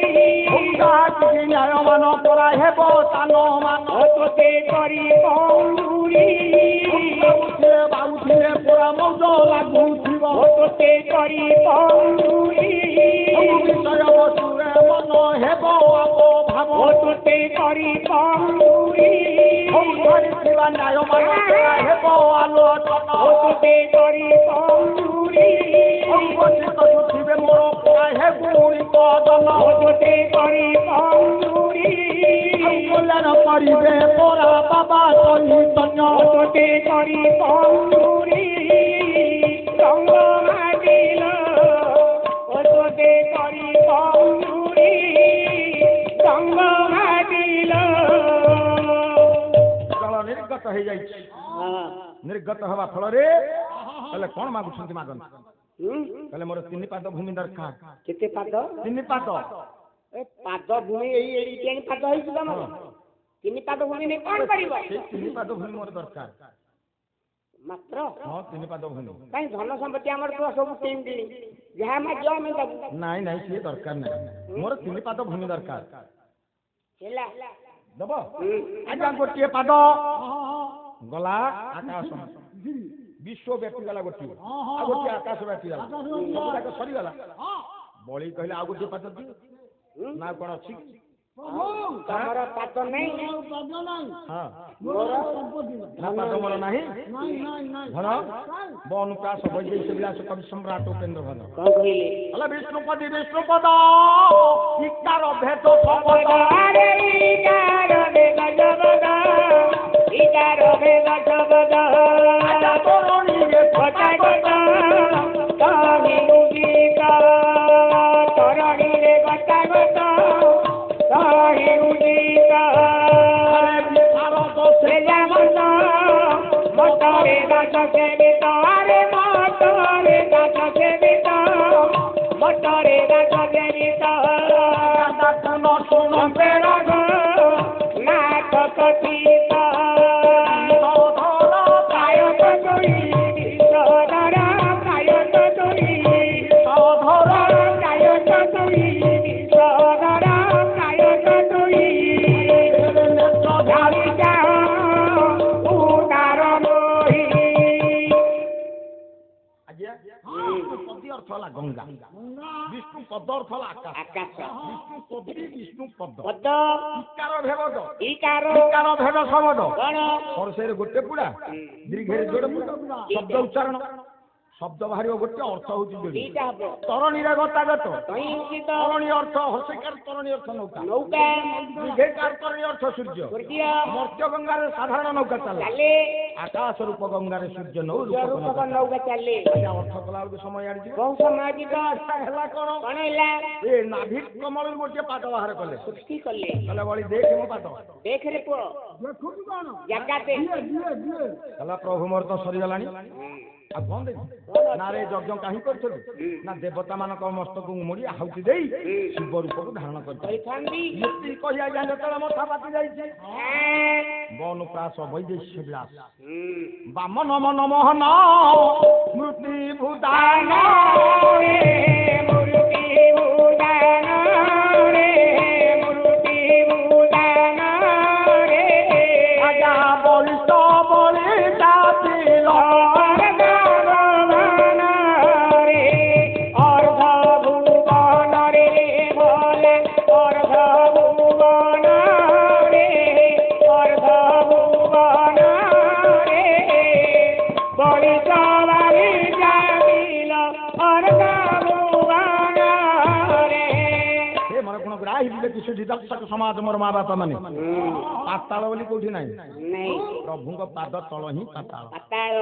न्यायमान परा हेब तान मान तोते करी पंगुरी बाबुथिले पुरा मौज लागुथिब तोते करी पंगुरी विषय बसुरे मन हेब आप भाव तोते करी पंगुरी धरिथिबा न्यायमान परा हेब आलोचन तोते करी पंगुरी उपस्थित सुथिबे मोर परा हेबुरी कदन तोते करी पंगुरी कल्याण करिबे परा बाबा चैतन्य तोते करी पंगुरी रंग माटिल तोते करी पंगुरी रंग माटिल जल निर्गत हो जाए निर्गत हवा फल रे कले कौन मागुछंती मागन कले मोर 3 पाद भूमि दरकार केते पाद 3 पाद ए पाद भूमि एई एडी केन पाद होई तम तीन पाद भूमि ने कोन करिवो 3 पाद भूमि मोर दरकार मात्र हां 3 पाद भूमि काई धन संपत्ति हमर तो सब टीम दी जहा मा जो में दबु नहीं नहीं से दरकार नहीं मोर 3 पाद भूमि दरकार हेला दबो आजा गोटिए पाद गला आकाश विश्व व्यापी गला गोटिए आ गोटिए आकाश व्यापी गला सब जाक सरी गला बळी कहले आ गोटिए पाद दी ना कोन अछि तमरा पाद नहीं हां मोर ना पाद मोर नहीं नहीं धन बन प्रास भई सेबिलास कवि सम्राट उपेंद्र भद्र कोन कहिले अला विष्णुपद इकार भेद सबद अरे इकार भेद सबद इकार भेद सबद आजा तोरणी रे कटा कटा ताहि उदिता तोरणी रे कटा कटा ताहि उदिता अरे विचार तो से जामना मटरे गाछ सेविता अरे मटरे गाछ सेविता मटरे गाछ सेविता दातन सुन बेरा नाथ कथिता धरा काय कतुई सदरा काय कतुई धरा काय कतुई सदरा काय कतुई ढाली जा उदार मोही आज्ञा पदी अर्थ होला गंगा विष्णु पद अर्थ होला आकाश आकाश विष्णु पदी विष्णु पद पद इकार भेद इकार इकार भेद सबद गण परसेर गोटे पुड़ा दीर्घेर जोड़े पुड़ा शब्द उच्चारण शब्द बाहर गोटे अर्थ होची जोड़ी दीटा हबो तरणी रे गतागत तई उचित तरणी अर्थ हर्षिकार तरणी अर्थ नौका नौका दीर्घकार तरणी अर्थ सूर्य सूर्य मर्त्य गंगार साधारण नौका चले चाले आकाश रूप गंगार सूर्य नौ रूपक नौका चाले अर्थ कला समय आड़ी बहु समय जीत हेला कौन कण हैला ए नाभि कमल गोटे पाद बाहर कले सृष्टि कले कले बड़ी देख मो पाद देख रे पुओ देखुनी कौन जगाते दिए कला प्रभु मोर तो सरी गलानी आ कौन दे ना रे यज्ञ काहे करथलु ना देवता मानक मस्तक मुड़ी आहुति देई शिव रूप को धारण करथलु परिखांदी यति कहिया जाने तले मथा पाती जाई छे बन प्रास वैदेश्य विलास बामन मन मोहन मृत्यु भूदान रे मूर्ति भूदान रे मूर्ति भूदान रे आजा बलिष्ठ बलिष्ठ तिल বলি সবারি জানিল অর্গা ভুবনরে ଏ ମୋର କଣ ଗ୍ରାହୀ ବିବେକି ସୁଧି ଦର୍ଶକ ସମାଜ ମୋର ମା ବାପା ମାନେ ପାତାଳ ବୋଲି କୋଉଠି ନାହିଁ ନାଇଁ ପ୍ରଭୁଙ୍କ ପାଦ ତଳ ହିଁ ପାତାଳ ପାତାଳ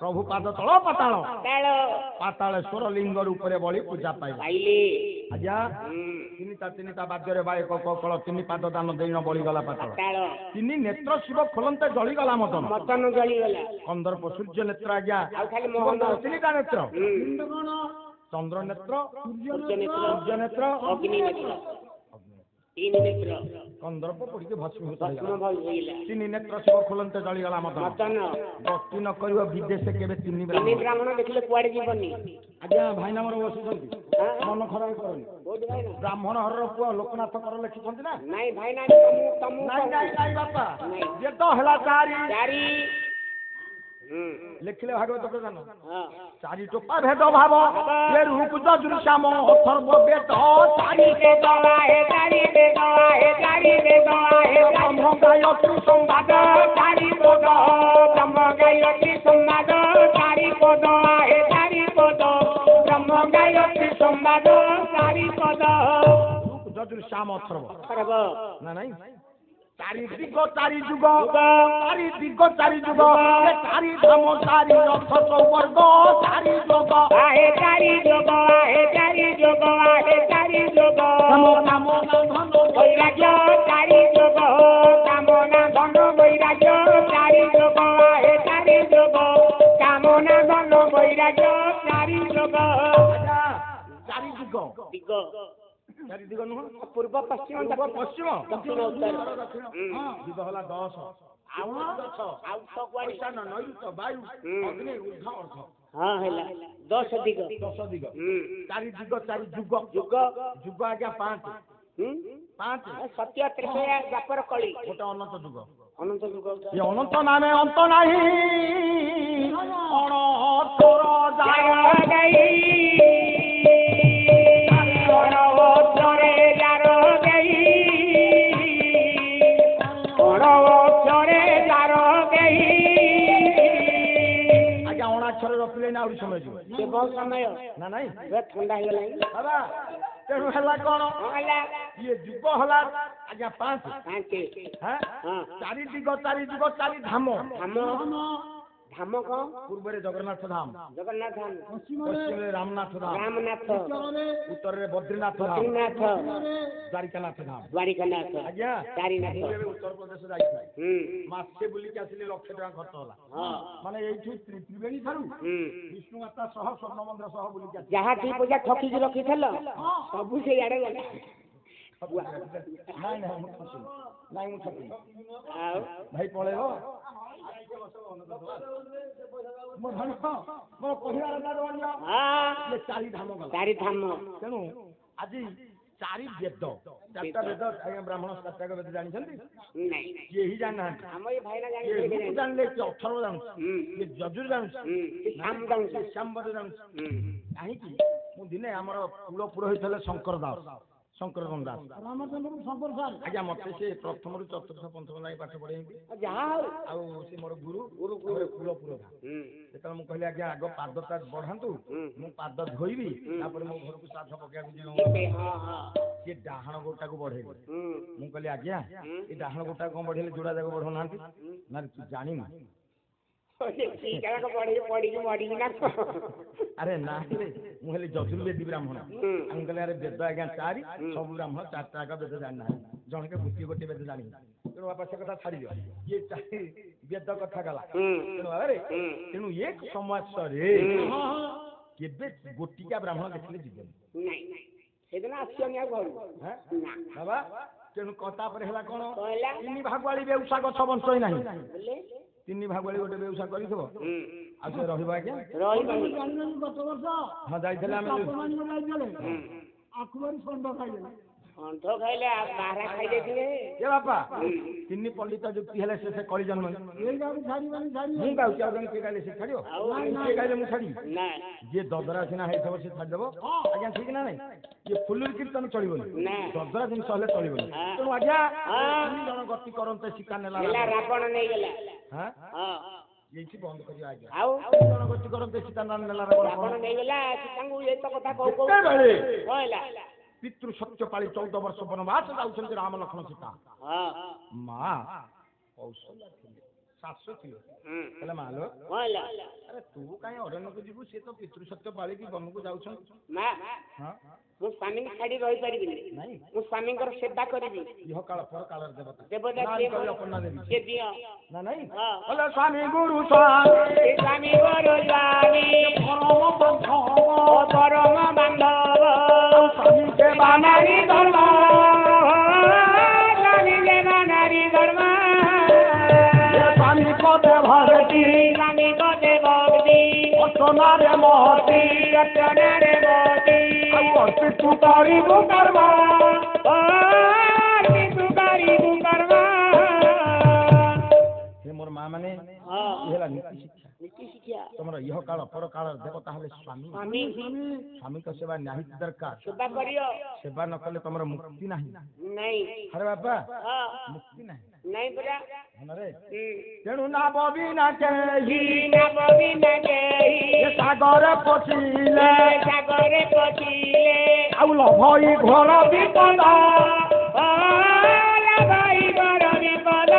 ପ୍ରଭୁ ପାଦ ତଳ ପାତାଳ ପାତାଳ ପାତାଳେଶ୍ୱର ଲିଙ୍ଗ ରୂପରେ ବଳି ପୂଜା ପାଇଲା ପାଇଲି ଆଜ୍ଞା ତିନିଟା ବାଦ୍ୟରେ ବାୟକ କକଳ ତିନି ପାଦ ଦାନ ଦେଇନ ବଳିଗଲା ପାତାଳ ପାତାଳ ତିନି ନେତ୍ର ଶିବ ଖୋଲନ୍ତେ ଜଳିଗଲା ମଦନ ମଟନ ଜଳିଗଲା କନ୍ଦର୍ପ ସୂର୍ଯ୍ୟ ନେତ୍ର ଆଜ୍ଞା ଆଉ ଖାଲି ମୋହନ ତିନିଟା ନେତ୍ର ମୁଣ୍ଡ କଣ ଚନ୍ଦ୍ର ନେତ୍ର ସୂର୍ଯ୍ୟ ନେତ୍ର ସୂର୍ଯ୍ୟ ନେତ୍ର ଅଗ୍ନି ନେତ୍ର ତିନି ନେତ୍ର କନ୍ଦର୍ପ ପଡ଼ିକି ଭସ୍ମୀଭୂତ ଭସ୍ମ ହେଇଗଲା ଭଳିଲା ତିନି ନେତ୍ର ଶିବ ଖୋଲନ୍ତେ ଜଳିଗଲା ମଦନ ମଟନ ଗତି ନ କରିବ ବିଦେଶ କେବେ ତିନି ତିନି ବ୍ରାହ୍ମଣ ଦେଖିଲେ କୁଆଡେ ଯିବନି ଆଜ୍ଞା ଭାଇନା ମୋର ବସୁଛନ୍ତି ମନ ଖରାପ କରନି କୋଉଠି ଭାଇନା ବ୍ରାହ୍ମଣ ଘରର ପୁଅ ଲୋକନାଥ କର ଲେଖିଛନ୍ତି ନା ନାଇଁ ଭାଇନା ତମକୁ ନାଇଁ ନାଇଁ ନାଇଁ ବାପା ନାଇଁ। ଯେ ତ ହେଲା ଚାରି ଚାରି ଲେଖିଲେ ଭାଗବତ ପ୍ରଧାନ ହଁ ଚାରି ଟୋପା ଭେଦ ଭାବ ଏ ରୂପ ଯଜୁଶ୍ୟାମ ଅଥର୍ବ ବେଦ ଚାରି ବେଦ ଆହେ ଚାରି ବେଦ ଆହେ ଚାରି ବେଦ ଆହେ ବ୍ରହ୍ମ ଗାୟତ୍ରୀ ସମ୍ବାଦ ଚାରି ପଦ ବ୍ରହ୍ମ ଗାୟତ୍ରୀ ସମ୍ବାଦ ଚାରି ପଦ ଆହେ ଚାରି ପଦ ବ୍ରହ୍ମ ଗାୟତ୍ରୀ ସମ୍ବାଦ ଚାରି ପଦ ଯଜୁଶ୍ୟାମ ଅଥର୍ବ ଖରବ ନା ନାଇଁ ଚାରି ଦିଗ ଚାରି ଯୁଗ ଚାରି ଦିଗ ଚାରି ଯୁଗ ଏ ଚାରି ଧାମ ଚାରି ରଥ ଚୌବର୍ଗ ଚାରି ଯୋଗ ଆହେ ଚାରି ଯୋଗ ଆହେ ଚାରି ଯୋଗ ଆହେ ଚାରି ଯୋଗ କାମନା ଧନ ବୈରାଗ୍ୟ ଚାରି ଯୋଗ କାମନା ଧନ ବୈରାଗ୍ୟ ଚାରି ଯୋଗ ଆହେ ଚାରି ଯୋଗ କାମନା ଧନ ବୈରାଗ୍ୟ ଚାରି ଯୋଗ ଚାରି ଦିଗ ଦିଗ ଚାରି ଦିଗ ନୁହଁ ପୂର୍ବ ପଶ୍ଚିମ ପୂର୍ବ ପଶ୍ଚିମ ଦକ୍ଷିଣ ଉତ୍ତର ଦକ୍ଷିଣ ଦିଗ ହେଲା 10 ଆଉ କୁଆଡେ ନୈಋତ ବାୟୁ ଅଗ୍ନି ଉର୍ଦ୍ଧ ଅର୍ଦ୍ଧ ହଁ ହେଲା 10 ଦିଗ 10 ଦିଗ ଚାରି ଦିଗ ଚାରି ଯୁଗ ଯୁଗ ଯୁଗ ଆଜ୍ଞା 5 ସତ୍ୟ ତ୍ରେତୟା ଦ୍ୱାପର କଳି ଗୋଟେ ଅନନ୍ତ ଯୁଗ ଅନନ୍ତ ଯୁଗ ଏ ଅନନ୍ତ ନାମେ ଅନ୍ତ ନାହିଁ ଅଣତର ଜୟ ଗାଇ ଅଣୋତ୍ତରେ ଯାର ଗାଇ ଅଣୋତ୍ତରେ ଯାର ଗାଇ ଆଜ୍ଞା ଅଣାକ୍ଷର ରଖିଲେ ନା ଆହୁରି ସମୟ ଯିବ ସେ ବହୁତ ସମୟ ନା ନାଇଁ ଥଣ୍ଡା ହେଇଗଲାଣି ବାବା ତେଣୁ ହେଲା କଣ ହେଲା ଇଏ ଯୁଗ ହେଲା ଆଜ୍ଞା 5 ପାଞ୍ଚ ଚାରି ଦିଗ ଚାରି ଯୁଗ ଚାରି ଧାମ ଧାମ ଧାମ କଣ ପୂର୍ବରେ ଜଗନ୍ନାଥ ଧାମ ଜଗନ୍ନାଥ ଧାମ ପଶ୍ଚିମରେ ରାମନାଥ ଧାମ ରାମନାଥ ଉତ୍ତରରେ ବଦ୍ରୀନାଥ ଧାମ ବଦ୍ରୀନାଥ ଦ୍ୱାରିକାନାଥ ଧାମ ଦ୍ୱାରିକାନାଥ ଆଜ୍ଞା ଚାରିନାଥ ମୁଁ ଏବେ ଉତ୍ତରପ୍ରଦେଶ ଯାଇଥିଲି ମାସେ ବୁଲିକି ଆସିଲି ଲକ୍ଷେ ଟଙ୍କା ଖର୍ଚ୍ଚ ହେଲା ମାନେ ଏଇଠୁ ତ୍ରିବେଣୀ ଠାରୁ ବିଷ୍ଣୁ ମାତା ସହ ସ୍ୱର୍ଣ୍ଣ ମନ୍ଦିର ସହ ବୁଲିକି ଆସିଲି ଯାହା ଦି ପଇସା ଠକିକି ରଖିଥିଲ ସବୁ ସେଇଆଡେ ଗଲା ନାଇଁ ନାଇଁ ମୁଁ ଠକିନି ନାଇଁ ମୁଁ ଠକିନି ଆଉ ଭାଇ ପଳେଇବ ମୋ କହିବାର ଚାରି ଧାମ ଗଲା ଚାରି ଧାମ ତେଣୁ ଆଜି ଚାରି ବେଦ ଚାରିଟା ବେଦ ଆଜ୍ଞା ବ୍ରାହ୍ମଣ ଚାରିଟା ବେଦ ଜାଣିଛନ୍ତି ନାଇଁ କେହି ଜାଣିନାହାନ୍ତି ଆମ ଏ ଭାଇନା ମୁଁ ଜାଣିଲେ କିଏ ଅଥର୍ବ ଜାଣୁଛି କିଏ ଯଜୁର ଜାଣୁଛି ଶ୍ୟାମବଦ ଜାଣୁଛି କାହିଁକି ମୁଁ ଦିନେ ଆମର କୁଳ ପୁରୋହିତ ହେଲେ ଶଙ୍କର ଦାସ ଶଙ୍କର ଦାସ ରାମଚନ୍ଦ୍ର ଶଙ୍କର ସାର୍ ଆଜ୍ଞା ମତେ ସେ ପ୍ରଥମରୁ ଚତୁର୍ଥ ପଞ୍ଚମ ଯାଏ ପାଠ ପଢେଇନ୍ତି ଯାହା ହଉ ଆଉ ସେ ମୋର ଗୁରୁ କୁଳ ପୁରୋଧା ଯେତେବେଳେ ମୁଁ କହିଲି ଆଜ୍ଞା ଆଗ ପାଦଟା ବଢାନ୍ତୁ ମୁଁ ପାଦ ଧୋଇବି ତାପରେ ମୋ ଘରକୁ ଶ୍ରାଦ୍ଧ ପକେଇବାକୁ ଯିବି ସିଏ ଡାହାଣ ଗୋଟାକୁ ବଢେଇଲେ ମୁଁ କହିଲି ଆଜ୍ଞା ଏ ଡାହାଣ ଗୋଟାକୁ କଣ ବଢେଇଲେ ଯୋଡା ଯାକ ବଢଉନାହାନ୍ତି ନା ତୁ ଜାଣିନୁ ଆରେ ନା ମୁଁ ହେଲି ଯଜୁର୍ବେଦୀ ବ୍ରାହ୍ମଣ ଆମେ କହିଲେ ଆରେ ବେଦ ଆଜ୍ଞା ଚାରି ସବୁ ବ୍ରାହ୍ମଣ ଚାରିଟା ଆଗ ବେଦ ଜାଣିନାହାନ୍ତି ଜଣକେ ଗୋଟିଏ ବେଦ ଜାଣିବି ତେଣୁ ବାପା ସେ କଥା ଛାଡିଦିଅ ଇଏ ଚାରି ବେଦ କଥା ଗଲା ତେଣୁ ଆରେ ତେଣୁ ଏ ସମାଜରେ କେବେ ଗୋଟିକା ବ୍ରାହ୍ମଣ ଦେଖିଲେ ଯିବେନି ସେଦିନ ଆସିବନି ଆଉ ଘରୁ ବାବା ତେଣୁ ତାପରେ ହେଲା କଣ ତିନି ଭାଗୁଆଳି ବେଉସା ଗଛ ବଞ୍ଚଇ ନାହିଁ ତିନି ଭାଗୁଆଳି ଗୋଟେ ବେଉସା କରିଥିବ ଆଉ ସେ ରହିବ ଆଜ୍ଞା ଗତ ବର୍ଷ ହଁ ଯାଇଥିଲେ ଆମେ ଆଖୁବାରି ଷଣ୍ଢ ଖାଇଦେଲେ ଷଣ୍ଢ ଖାଇଲେ ବାହାରା ଖାଇଦେଇଥିଲେ ଏ ବାପା ତିନି ପଣ୍ଡିତ ଯୁକ୍ତି ହେଲେ ସେ କଳି ଜନ୍ମ ମୁଁ ଗାଉଛି ଆଉ ଜଣେ କିଏ ଗାଇଲେ ସେ ଛାଡିବ କିଏ ଗାଇଲେ ମୁଁ ଛାଡ଼ିବି ଯିଏ ଦଦରା ସିନା ହେଇଥିବ ସେ ଛାଡ଼ିଦେବ ଆଜ୍ଞା ଠିକ ନା ନାଇଁ ଇଏ ଫୁଲୁରି କୀର୍ତ୍ତନ ଚଳିବନି ଦଦରା ଜିନିଷ ହେଲେ ଚଳିବନି ତେଣୁ ଆଜ୍ଞା ତିନି ଜଣ ଗତି କରନ୍ତେ ଶିକା ନେଲା ରାବଣ ନେଇଗଲା ଏଇଠି ବନ୍ଦ କରିବା ଆଜ୍ଞା ଆଉ ଜଣ ଗତି କରନ୍ତେ ସୀତା ନେଲାର ଆପଣ ନେଇଗଲା ସୀତାଙ୍କୁ ଏଇ ତ କଥା କହୁ କହୁ କେତେବେଳେ କଣ ହେଲା ପିତୃ ସତ୍ୟ ପାଳି 14 ବର୍ଷ ବନବାସ ଯାଉଛନ୍ତି ରାମ ଲକ୍ଷ୍ମଣ ସୀତା ହଁ ମା କୌଶଲ୍ୟା ଥିଲେ ଶାଶୁ ଥିଲେ ହେଲେ ମାଲୋ କଣ ହେଲା ଆରେ ତୁ କାହିଁ ଅରଣ୍ୟକୁ ଯିବୁ ସିଏ ତ ପିତୃ ସତ୍ୟ ପାଳିକି ବନକୁ ଯାଉଛନ୍ତି ମା ହଁ ମୁଁ ସ୍ୱାମୀଙ୍କୁ ଛାଡି ରହିପାରିବିନି ନାଇଁ ମୁଁ ସ୍ୱାମୀଙ୍କର ସେବା କରିବି ଇହ କାଳ ପର କାଳର ଦେବତା ଦେବତା ନାରୀ କିଏ କଳି ମୋର? ଅପର୍ଣ୍ଣା ଦେବୀ କିଏ ଦିଅ ନା ନାଇଁ ହଁ ବୋଲେ ସ୍ୱାମୀ ଗୁରୁ ସ୍ୱାମୀ ସ୍ୱାମୀ ବର ସ୍ୱାମୀ ପରମ ବାନ୍ଧବ ଓ ପରମ ବାନ୍ଧବ ସ୍ୱାମୀ ସେବା ନାରୀ ଧର୍ମ ସ୍ୱାମୀ ଦେବା ନାରୀ ଧର୍ମ ସ୍ୱାମୀ ପଦେ ଭଗତି ସ୍ୱାମୀ ପଦେ ଭକ୍ତି ଅର୍ଚ୍ଚନାରେ ମହତି ରଚନାରେ ମତି ଆଉ ଅର୍ପି ତୁ କରିବୁ କର୍ମ ତୁ କରିବୁ କର୍ମ ହେ ମୋର ମା ମାନେ ହଁ ଇଏ ହେଲା ନୀତି ଶିକ୍ଷା ନୀତି ଶିକ୍ଷା ତମର ଇହ କାଳ ପର କାଳର ଦେବତା ହେଲେ ସ୍ୱାମୀ ସ୍ୱାମୀ ସ୍ୱାମୀଙ୍କ ସେବା ନିହାତି ଦରକାର ସେବା କରିବ ସେବା ନ କଲେ ତମର ମୁକ୍ତି ନାହିଁ ନାଇଁ ଆରେ ବାପା ହଁ ମୁକ୍ତି ନାହିଁ ନାଇଁ ପରା ମନରେ ତେଣୁ ନା ବବିନା କେହି ନାମ ବିନା କେହି ସାଗର ପଶିଲେ ସାଗରେ ପଚିଲେ ଆଉ ଲଭଇ ଘୋର ବିପଦ ଭାଇ ବର ବିପଦ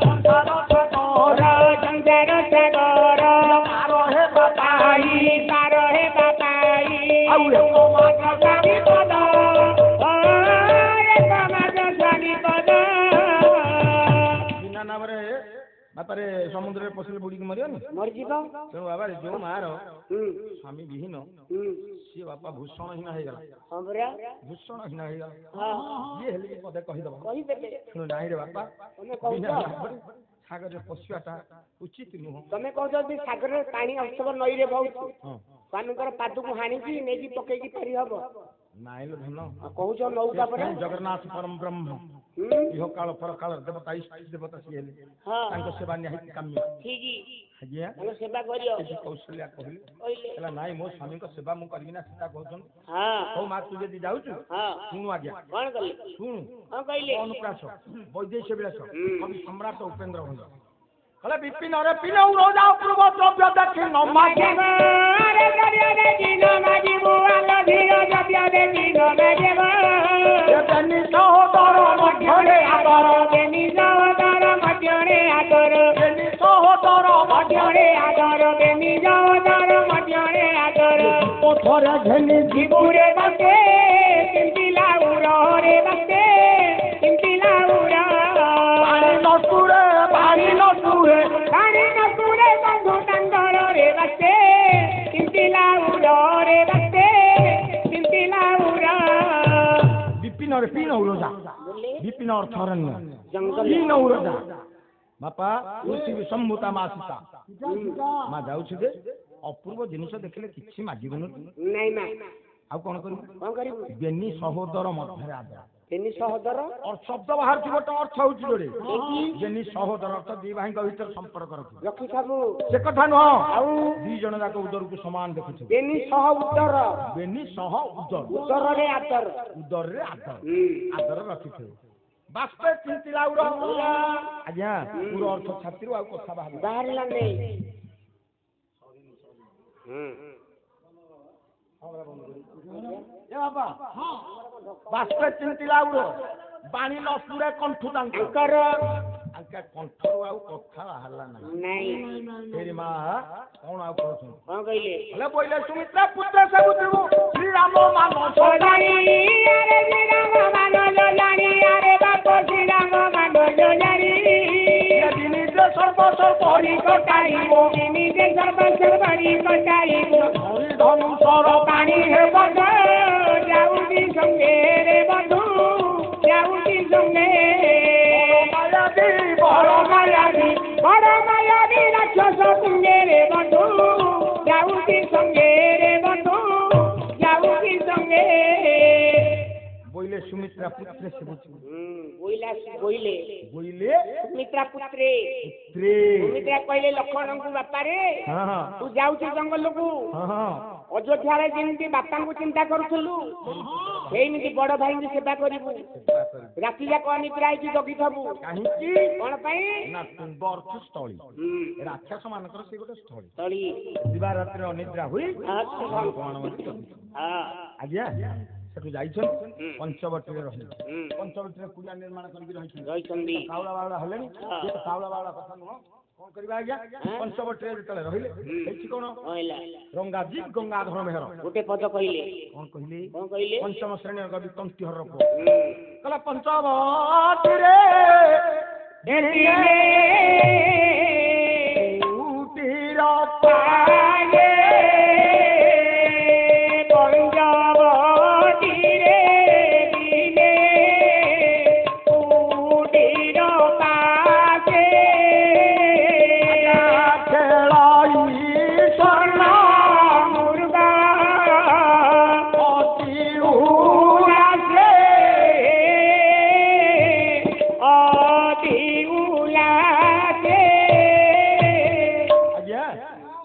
ସଂସାର ସାଗର ସଂସାର ସାଗର ପାର ହେବା ପାଇ ପାର ହେବା ପାଇ ଆଉ ଏକ ମାତ୍ର ବିପଦ ଏକ ମାସ ବିପଦ ବିନା ନାମରେ ବାପାରେ ସମୁଦ୍ରରେ ପଶିଲେ ବୁଡ଼ିକି ମରିବନି ମରିଯିବ ତେଣୁ ବାବାରେ ଯୋଉ ମାର ସ୍ୱାମୀ ବିହୀନ ସିଏ ବାପା ଭୂଷଣହୀନ ହେଇଗଲା ହଁ ପରା ଭୂଷଣହୀନ ହେଇଗଲା ହଁ ଯିଏ ହେଲେ ବି ପଦେ କହିଦବ କହିଦେବେ ଶୁଣ ନାହିଁ ରେ ବାପା ତମେ କହୁଛ ସାଗରରେ ପଶିବାଟା ଉଚିତ ନୁହଁ ତମେ କହୁଛ ଯଦି ସାଗରରେ ପାଣି ଅସବ ନଈରେ ବହୁଛି ହଁ ସ୍ୱାମୀଙ୍କର ପାଦକୁ ହାଣିକି ନେଇକି ପକେଇକି ପାରି ହବ ନାଇଁ ଲୋ ଧନ ଆଉ କହୁଛ ନୌକା ପରା ଜଗନ୍ନାଥ ପରମ ବ୍ରହ୍ମ ଇହ କାଳ ପର କାଳର ଦେବତା ଇଷ୍ଟ ଦେବତା ସିଏ ହେଲେ ହଁ ତାଙ୍କ ସେବା ନିହାତି କାମ୍ୟ ଠିକ ଆଜ୍ଞା ତାଙ୍କ ସେବା କରିବ କୌଶଲ୍ୟା କହିଲେ କହିଲେ ହେଲା ନାଇଁ ମୋ ସ୍ୱାମୀଙ୍କ ସେବା ମୁଁ କରିବି ନା ସୀତା କହୁଛନ୍ତି ହଁ ହଉ ମା ତୁ ଯଦି ଯାଉଛୁ ହଁ ଶୁଣୁ ଆଜ୍ଞା କଣ କଲେ ଶୁଣୁ କଣ କହିଲେ ଅନୁପ୍ରାସ ବୈଦେଶ ବିଳାସ କବି ସମ୍ରାଟ ଉପେନ୍ଦ୍ର ଭଞ୍ଜ କଲେ ବିପିନରେ ପିନ ଉରୋଜା ପୂର୍ବ ଦ୍ରବ୍ୟ ଦେଖି ନ ମାଗେ ବେନି ସହୋଦର ମଧ୍ୟରେ ଆଦର ବେନି ସହୋଦର ପଥରେ ଘେନି জীবুরে বাসে চিন্তিলা উড়ে বাসে চিন্তিলা উড়া ପାଣି ନସୁରେ ପାଣି ନସୁରେ পানি নসুরে বন্ধু তাঙ্গরে বাসে চিন্তিলা উড়ে বাসে চিন্তিলা উড়া ବିପିନରେ ପିନ ଉରୋଜା বলে ବିପିନ ଅର୍ଥ ଅରଣ୍ୟ জঙ্গল ପିନ ଉରୋଜା ବାପା ପୃଥିବୀ ସମ୍ଭୂତା ମା ସୀତା ମା ଯାଉଛୁ ଯେ ଅପୂର୍ବ ଜିନିଷ ଦେଖିଲେ କିଛି ମାଗିବୁନି নাই না ଆଉ କଣ କରିବୁ କଣ କରିବୁ ବେନି ସହୋଦର ମଧ୍ୟରେ ଆଦର ତିନି ସହୋଦର ଶବ୍ଦ ବାହାରୁଛି ଗୋଟେ ଅର୍ଥ ହଉଛି ଯୋଡେ ବେନି ସହୋଦର ଅର୍ଥ ଦି ଭାଇଙ୍କ ଭିତରେ ସମ୍ପର୍କ ରଖିବ ରଖିଥାବୁ ସେ କଥା ନୁହଁ ଆଉ ଦି ଜଣ ଯାକ ଉଦରକୁ ସମାନ ଦେଖୁଥିବ ତିନି ସହ ଉତ୍ତର ବେନି ସହ ଉଦର ଉତ୍ତରରେ ଆଦର ଉଦରରେ ଆଦର ଆଦର ରଖିଥିବ ବାସ୍ତେ ଚିନ୍ତିଲା ଉର ଆଜ୍ଞା ଉର ଅର୍ଥ ଛାତିରୁ ଆଉ କଥା ବାହାରିଲା ବାହାରିଲା ନେଇ ବାସ୍ତେ ଚିନ୍ତିଲା ଉର ବାଣୀ ନ ସୁରେ କଣ୍ଠୁ ତାଙ୍କର ତାଙ୍କ କଣ୍ଠରୁ ଆଉ କଥା ବାହାରିଲା ନାହିଁ ନାଇଁ ଫେରି ମା କଣ ଆଉ କହୁଛନ୍ତି କଣ କହିଲେ ହେଲେ ବୋଇଲେ ସୁମିତ୍ରା ପୁତ୍ର ସବୁ ଥିବୁ ଶ୍ରୀରାମ ମାନସ ଜାଣି ଆରେ ଶ୍ରୀରାମ ମାନସ ଜାଣି ଆରେ ବାପ ଶ୍ରୀରାମ ମାନସ ଜାଣି ନିଜେ ସର୍ବସ୍ୱ ପରି କଟାଇବ ନିଜେ ସର୍ବସ୍ୱ କରି କଟାଇବ ଧରି ଧନୁଷର ପାଣି ହେବ ଯାଉଛି ସଙ୍ଗେ ରେ ବଧୁ ଯାଉଛି ସଙ୍ଗେ ବଡ଼ ମାୟାବୀ ରାକ୍ଷସ ସଙ୍ଗେ ରେ ବଧୁ ଯାଉଛି ସଙ୍ଗେ ରେ ବଧୁ ଯାଉଛି ସଙ୍ଗେ ବୋଇଲେ ସୁମିତ୍ରା ପୁତ୍ରେ ସେ ବୋଇଲେ ବୋଇଲେ ସୁମିତ୍ରା ପୁତ୍ରେ ପୁତ୍ରେ ସୁମିତ୍ରା କହିଲେ ଲକ୍ଷ୍ମଣଙ୍କୁ ବାପାରେ ହଁ ତୁ ଯାଉଛୁ ଜଙ୍ଗଲକୁ ହଁ ଅଯୋଧ୍ୟାରେ ଯେମିତି ବାପାଙ୍କୁ ଚିନ୍ତା କରୁଥିଲୁ ସେମିତି ବଡ ଭାଇଙ୍କୁ ସେବା କରିବୁ ରାତି ଯାକ ଅନିଦ୍ରା ହେଇକି ଜଗିଥବୁ କାହିଁକି କଣ ପାଇଁ ନା ତୁଣ୍ଡ ଅର୍ଥ ସ୍ଥଳୀ ରାକ୍ଷସ ମାନଙ୍କର ସେ ଗୋଟେ ସ୍ଥଳୀ ତଳି ଦିବା ରାତିରେ ଅନିଦ୍ରା ହୋଇ ଆଜ୍ଞା ସେଠୁ ଯାଇଛନ୍ତି ପଞ୍ଚବଟୀରେ ରହିଲେ ପଞ୍ଚବଟୀରେ କୁଡ଼ିଆ ନିର୍ମାଣ କରିକି ରହିଛନ୍ତି ଚାଉଳ ବାଉଳା ହେଲେଣି ଚାଉଳ ବାଉଳା କଥା ନୁହଁ କଣ କରିବା ଆଜ୍ଞା ପଞ୍ଚବଟୀରେ ଯେତେବେଳେ ରହିଲେ ହେଇଛି କଣ ରଙ୍ଗାଜୀ ଗଙ୍ଗାଧର ମେହର ଗୋଟେ ପଦ କହିଲେ କଣ କହିଲେ ପଞ୍ଚମ ଶ୍ରେଣୀର କବି ତନ୍ତିହର ପୁଅ କହିଲା ପଞ୍ଚବଟୀରେ କୁଟୀର ପାଏ ପଞ୍ଚବଟୀରେ ଦିନେ କୁଟୀର ପାଏ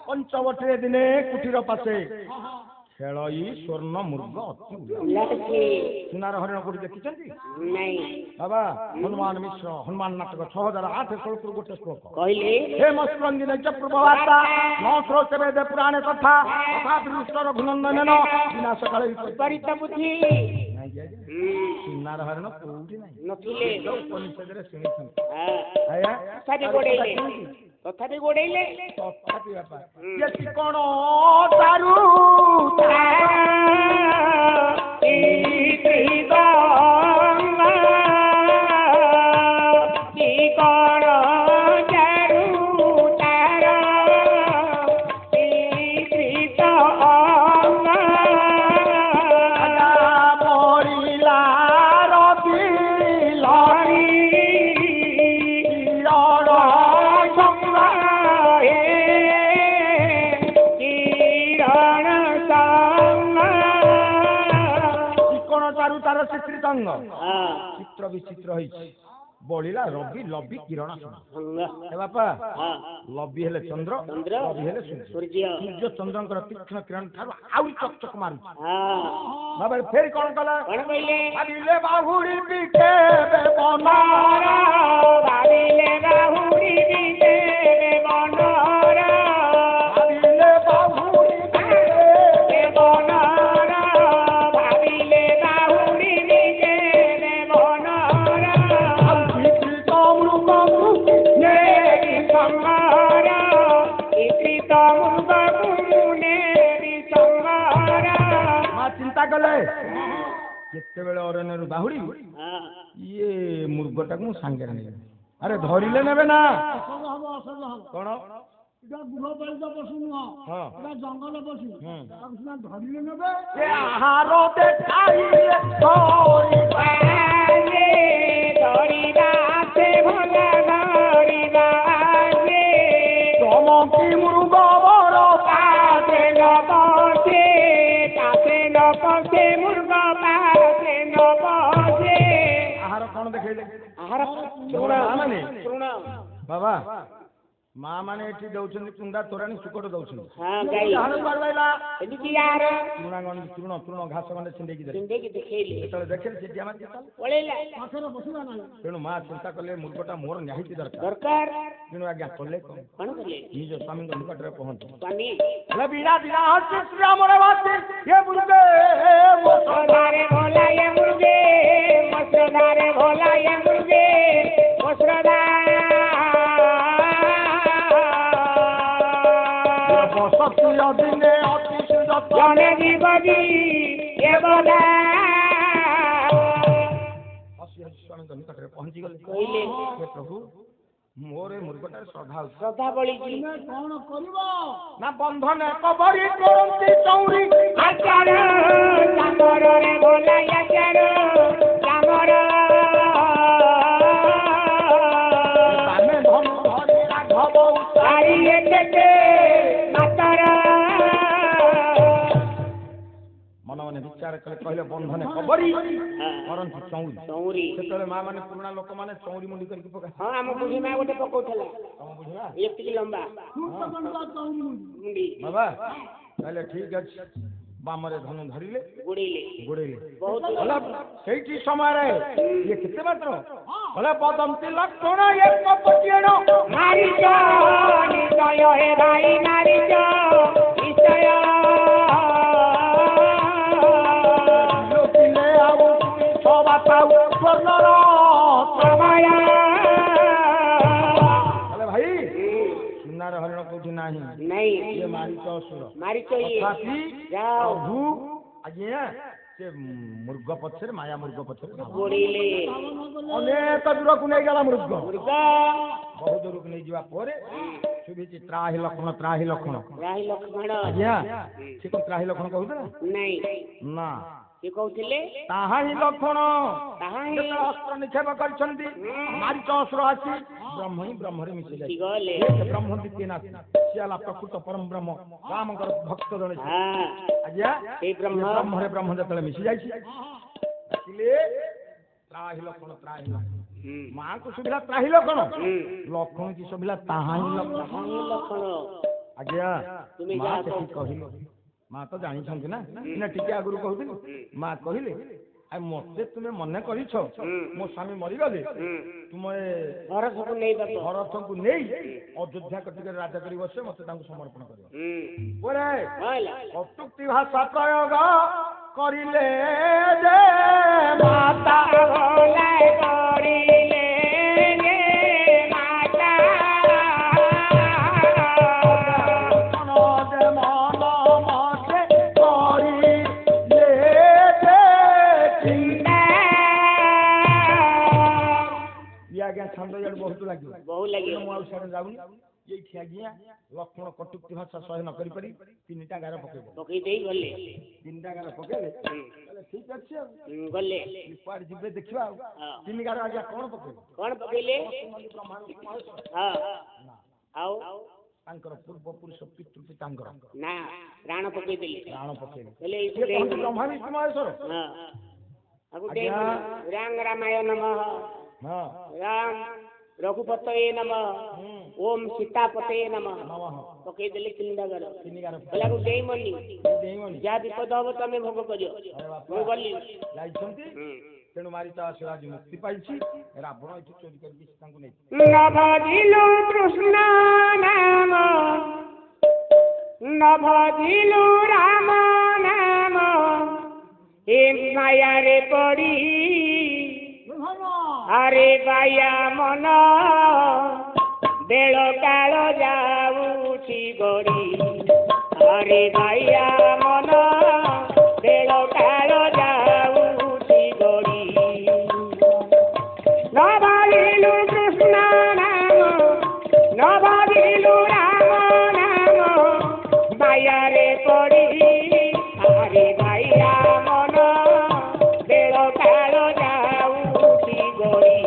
ପଞ୍ଚବଟୀରେ ଦିନେ କୁଟୀର ପାଶେ ଖେଳଇ ସ୍ୱର୍ଣ୍ଣ ମୃଗ ଅତି ସୁନାର ହରିଣ କୋଉଠି ଦେଖିଛନ୍ତି ବାବା ହନୁମାନ ମିଶ୍ର ହନୁମାନ ନାଟକ 6008 ଶ୍ଲୋକରୁ ଗୋଟେ ଶ୍ଲୋକ କହିଲେ ହେ ମସ୍କନ୍ଦିନ ପୂର୍ବବାର୍ତ୍ତା ନ ଶ୍ରୋତେ ଦେ ପୁରାଣେ କଥା ତଥାପି ରୁଷ୍ଟ ରଘୁନନ୍ଦନ ବିନାଶ କାଳେ ବିପରୀତ ବୁଦ୍ଧି ସୁନାର ହରିଣ କୋଉଠି ନାହିଁ ନଥିଲେ ଉପନିଷଦରେ ଶୁଣିଛନ୍ତି ତଥାପି ଗୋଡେଇଲେ ତଥାପି ବାପା ଯେତି କଣ ତାରୁ ଚିତ୍ର ବିଚିତ୍ର ହେଇଛି ବଳିଲା ରବି ଲବି କିରଣ ବାପା ଲବି ହେଲେ ଚନ୍ଦ୍ର ରବି ହେଲେ ସୂର୍ଯ୍ୟ ଚନ୍ଦ୍ରଙ୍କର ତୀକ୍ଷ୍ଣ କିରଣ ଠାରୁ ଆହୁରି ଚକଚକ ମାରୁଛି ବାବା ଫେରି କଣ କଲା ଭାବିଲେ ବାହୁଡ଼ି ବିକେବେ ବନରା ଭାବିଲେ ବାହୁଡ଼ି ବିକେବେ ବନରା ଭାବିଲେ ବାହୁଡ଼ି ବିକେବେ ବନରା ଭାବିଲେ ବାହୁଡ଼ି ବିକେବେ ବନରା ଚିନ୍ତା କଲେ କେତେବେଳେ ଅରଣ୍ୟରୁ ବାହୁଡ଼ି ଇଏ ମୃଗଟାକୁ ମୁଁ ସାଙ୍ଗରେ ନେବି ଆରେ ଧରିଲେ ନେବେ ନା କଣ ଗୃହପାଳିତ ପଶୁ ନୁହଁ ଜଙ୍ଗଲ ପଶୁ ତାକୁ ସିନା ଧରିଲେ ନେବେ ଆହାର ଦେଖାଇଲେ ଚମକି ମୃଗ ବର କାছে ନପସେ ମୃଗ ପାଶେ ନପସେ ଆହାର କଣ ଦେଖେଇଲେ ଆହାର ମାନେ ବାବା ମା ମାନେ ଏଠି ଦଉଛନ୍ତି କୁଣ୍ଡା ତୋରାଣି ସୁକଟ ଦଉଛନ୍ତି ତୃଣ ଘାସ ମାନେ ଛିଣ୍ଡେଇକି ଯେତେବେଳେ ଦେଖିଲେ ସେ ତେଣୁ ମା ଚିନ୍ତା କଲେ ମୃଗଟା ମୋର ନିହାତି ଦରକାର ତେଣୁ ଆଜ୍ଞା କଲେ କଣ ନିଜ ସ୍ୱାମୀଙ୍କ ନିକଟରେ ପହଞ୍ଚୁ ଦିନେ ଅତି ଜଣେ ଜୀବୀ ସ୍ୱାମୀଙ୍କ ନିକଟରେ ପହଞ୍ଚିଗଲେ କହିଲେ ପ୍ରଭୁ ମୋର ମୃଗଟାରେ ଶ୍ରଦ୍ଧା ବଳିଛି କଣ କରିବ ନା ବନ୍ଧନ କବରୀ କରନ୍ତି ଚୌରି ଆଚାର ଚାମରରେ ଭୋଲାଇ ଆଚାର ଚାମର ଆମେ ଧନ ଧରି ରାଘବ ଉତାରି ଏତେ ମନ ମନେ ବିଚାର କଲେ କହିଲେ ବନ୍ଧନେ କବରୀ କରନ୍ତି ଚୌରି ସେତେବେଳେ ମା ମାନେ ପୁରୁଣା ଲୋକମାନେ ଚୌରି ମୁଣ୍ଡି କରିକି ପକା ଆମ ବୁଢୀ ମା ଗୋଟେ ପକଉଥିଲା ତମ ବୁଝିବା ଏତିକି ଲମ୍ବା ବାବା তাহলে ঠিক আছে বামরে ধনু ধরিলে গুড়িলে গোড়েইলে ବହୁତ বলে সেইটি সমୟରେ ইয়ে কেতে মাত্র বলে পদন্তি লক্ষণ এক পটিয়েণ ମାରିଛ ନିଶ୍ଚୟ ହେ ଭାଇ ମାରିଛ ନିଶ୍ଚୟ লোকিলে ଆଉ ସବା ପାଉ ସ୍ୱର୍ଣ୍ଣର ସମୟ বলে ভাই ସୁନାର ହରିଣ କୋଉଠି ନାହିଁ ନାଇଁ ଇଏ ମାରିଛ ଅସୁର ମାରିଛ ଇଏ ତଥାପି ଯାଅ ପ୍ରଭୁ ଆଜ୍ଞା ସେ ମୃଗ ପଛରେ ମାୟା ମୃଗ ପଛରେ ଧାବ। ଗୁଡିଲେ ଅନେକ ଦୂରକୁ ନେଇଗଲା ମୃଗ ମୃଗ ବହୁ ଦୂରକୁ ନେଇଯିବା ପରେ ଶୁଭିଛି ତ୍ରାହି ଲକ୍ଷଣ ରାହି ଲକ୍ଷ୍ମଣ ଆଜ୍ଞା ସେ କଣ ତ୍ରାହି ଲକ୍ଷଣ କହୁଥିଲା ନାଇଁ ନା ସେ କହୁଥିଲେ ତାହା ହିଁ ଲକ୍ଷଣ ତାହା ହିଁ ଯେତେବେଳେ ଅସ୍ତ୍ର ନିକ୍ଷେପ କରିଛନ୍ତି ମାରିଚ ଅସୁର ଆସି ବ୍ରହ୍ମ ହିଁ ବ୍ରହ୍ମରେ ମିଶି ଯାଇଛି ଗଲେ ବ୍ରହ୍ମ ଦ୍ୱିତୀୟ ନାଥ ସିଏ ହେଲା ପ୍ରକୃତ ପରମ ବ୍ରହ୍ମ ରାମଙ୍କର ଭକ୍ତ ଜଣେ ସିଏ। ହଁ ଆଜ୍ଞା ସେଇ ବ୍ରହ୍ମ ବ୍ରହ୍ମରେ ବ୍ରହ୍ମ ଯେତେବେଳେ ମିଶି ଯାଇଛି ଆସିଲେ ତ୍ରାହି ଲକ୍ଷଣ ମାଙ୍କୁ ଶୁଭିଲା ତ୍ରାହି ଲକ୍ଷଣ ଲକ୍ଷଣ କି ଶୁଭିଲା ତାହା ହିଁ ଲକ୍ଷଣ ଲକ୍ଷଣ ଆଜ୍ଞା ତୁମେ ମା ଯାହା ସେଠି କହିଲେ ମା ତ ଜାଣିଛନ୍ତି ନା ନା ଟିକେ ଆଗରୁ କହୁଥିଲି ମା କହିଲେ ଆଉ ମତେ ତୁମେ ମନେ କରିଛ ମୋ ସ୍ୱାମୀ ମରିଗଲେ ତୁମେ ଭରତକୁ ନେଇଦବ ଭରତଙ୍କୁ ନେଇ ଅଯୋଧ୍ୟା କଟିକରେ ରାଜା କରି ବସିବେ ମତେ ତାଙ୍କୁ ସମର୍ପଣ କରିବ ପରେ କଟୁକ୍ତି ଭାଷା ପ୍ରୟୋଗ କରିଲେ ଯେ ମାତା ଭୋଲା କରିଲେ ଯେ ମାତା ମନ ଯେ ମନ ମତେ କରିଲେ ଯେ ଚିନ୍ତା ଇଏ ଆଜ୍ଞା ଛନ୍ଦ ଇଆଡେ ବହୁତ ଲାଗିବ ବହୁ ଲାଗିବ ମୁଁ ଆଉ ସିଆଡେ ଯାଉନି ଏଇଠି ଆଜ୍ଞା ଲକ୍ଷ୍ମଣ କଟୁକ୍ତି ଭାଷା ସହ୍ୟ ନ କରିପାରି ତିନିଟା ଗାର ପକେଇବ ପକେଇ ଦେଇ ଗଲେ ତିନିଟା ଗାର ପକେଇଲେ ଠିକ ଅଛି ଆଉ ଗଲେ କୁଆଡେ ଯିବେ ଦେଖିବା ଆଉ ତିନି ଗାର ଆଜ୍ଞା କଣ ପକେଇବେ କଣ ପକେଇଲେ ହଁ ଆଉ ତାଙ୍କର ପୂର୍ବ ପୁରୁଷ ପିତୃ ପିତାଙ୍କର ନା ରାଣ ପକେଇଦେଲେ ପ୍ରାଣ ପକେଇଲେ ହେଲେ ସିଏ କହନ୍ତି ବ୍ରହ୍ମା ବିଷ୍ଣୁ ମହେଶ୍ୱର ହଁ ଆଉ ଗୋଟେ ଆଜ୍ଞା। ରାମ ରାମାୟ ନମଃ ହଁ ରାମ ରଘୁପତये ନମଃ ଓମ୍ ସୀତାପତये ନମଃ ନମଃ ପକେଇଦେଲେ ତିନିଟା ଗାର ତିନି ଗାର କହିଲାକୁ ଡେଇଁବନି ଦେଇବନି ଯାହା ବିପଦ ହବ ତମେ ଭୋଗ କରିବ ମୁଁ ଗଲି ଯାଇଛନ୍ତି ତେଣୁ ମାରିଚ ଅସୁର ଆଜି ମୁକ୍ତି ପାଇଛି ରାବଣ ଏଠି ଚୋରି କରିକି ତାଙ୍କୁ ନେଇ ନ ଭଜିଲୁ କୃଷ୍ଣ ନାମ ନ ଭଜିଲୁ ରାମ ନାମ ଏ ମାୟାରେ ପଡ଼ି ଆରେ ବାୟା ମନ ବେଳ କାଳ ଯାଉଛି ଗଡ଼ି ଆରେ ବାୟା ମନ ବେଳ କାଳ ଯାଉଛି ଗଡ଼ି ନ ଭାବିଲୁ କୃଷ୍ଣ ନାମ ନ ଭାବିଲୁ ରାମ ନାମ ମାୟାରେ ପଡ଼ି ଆରେ ବାୟା ମନ ବେଳ କାଳ ଯାଉଛି ଗଡ଼ି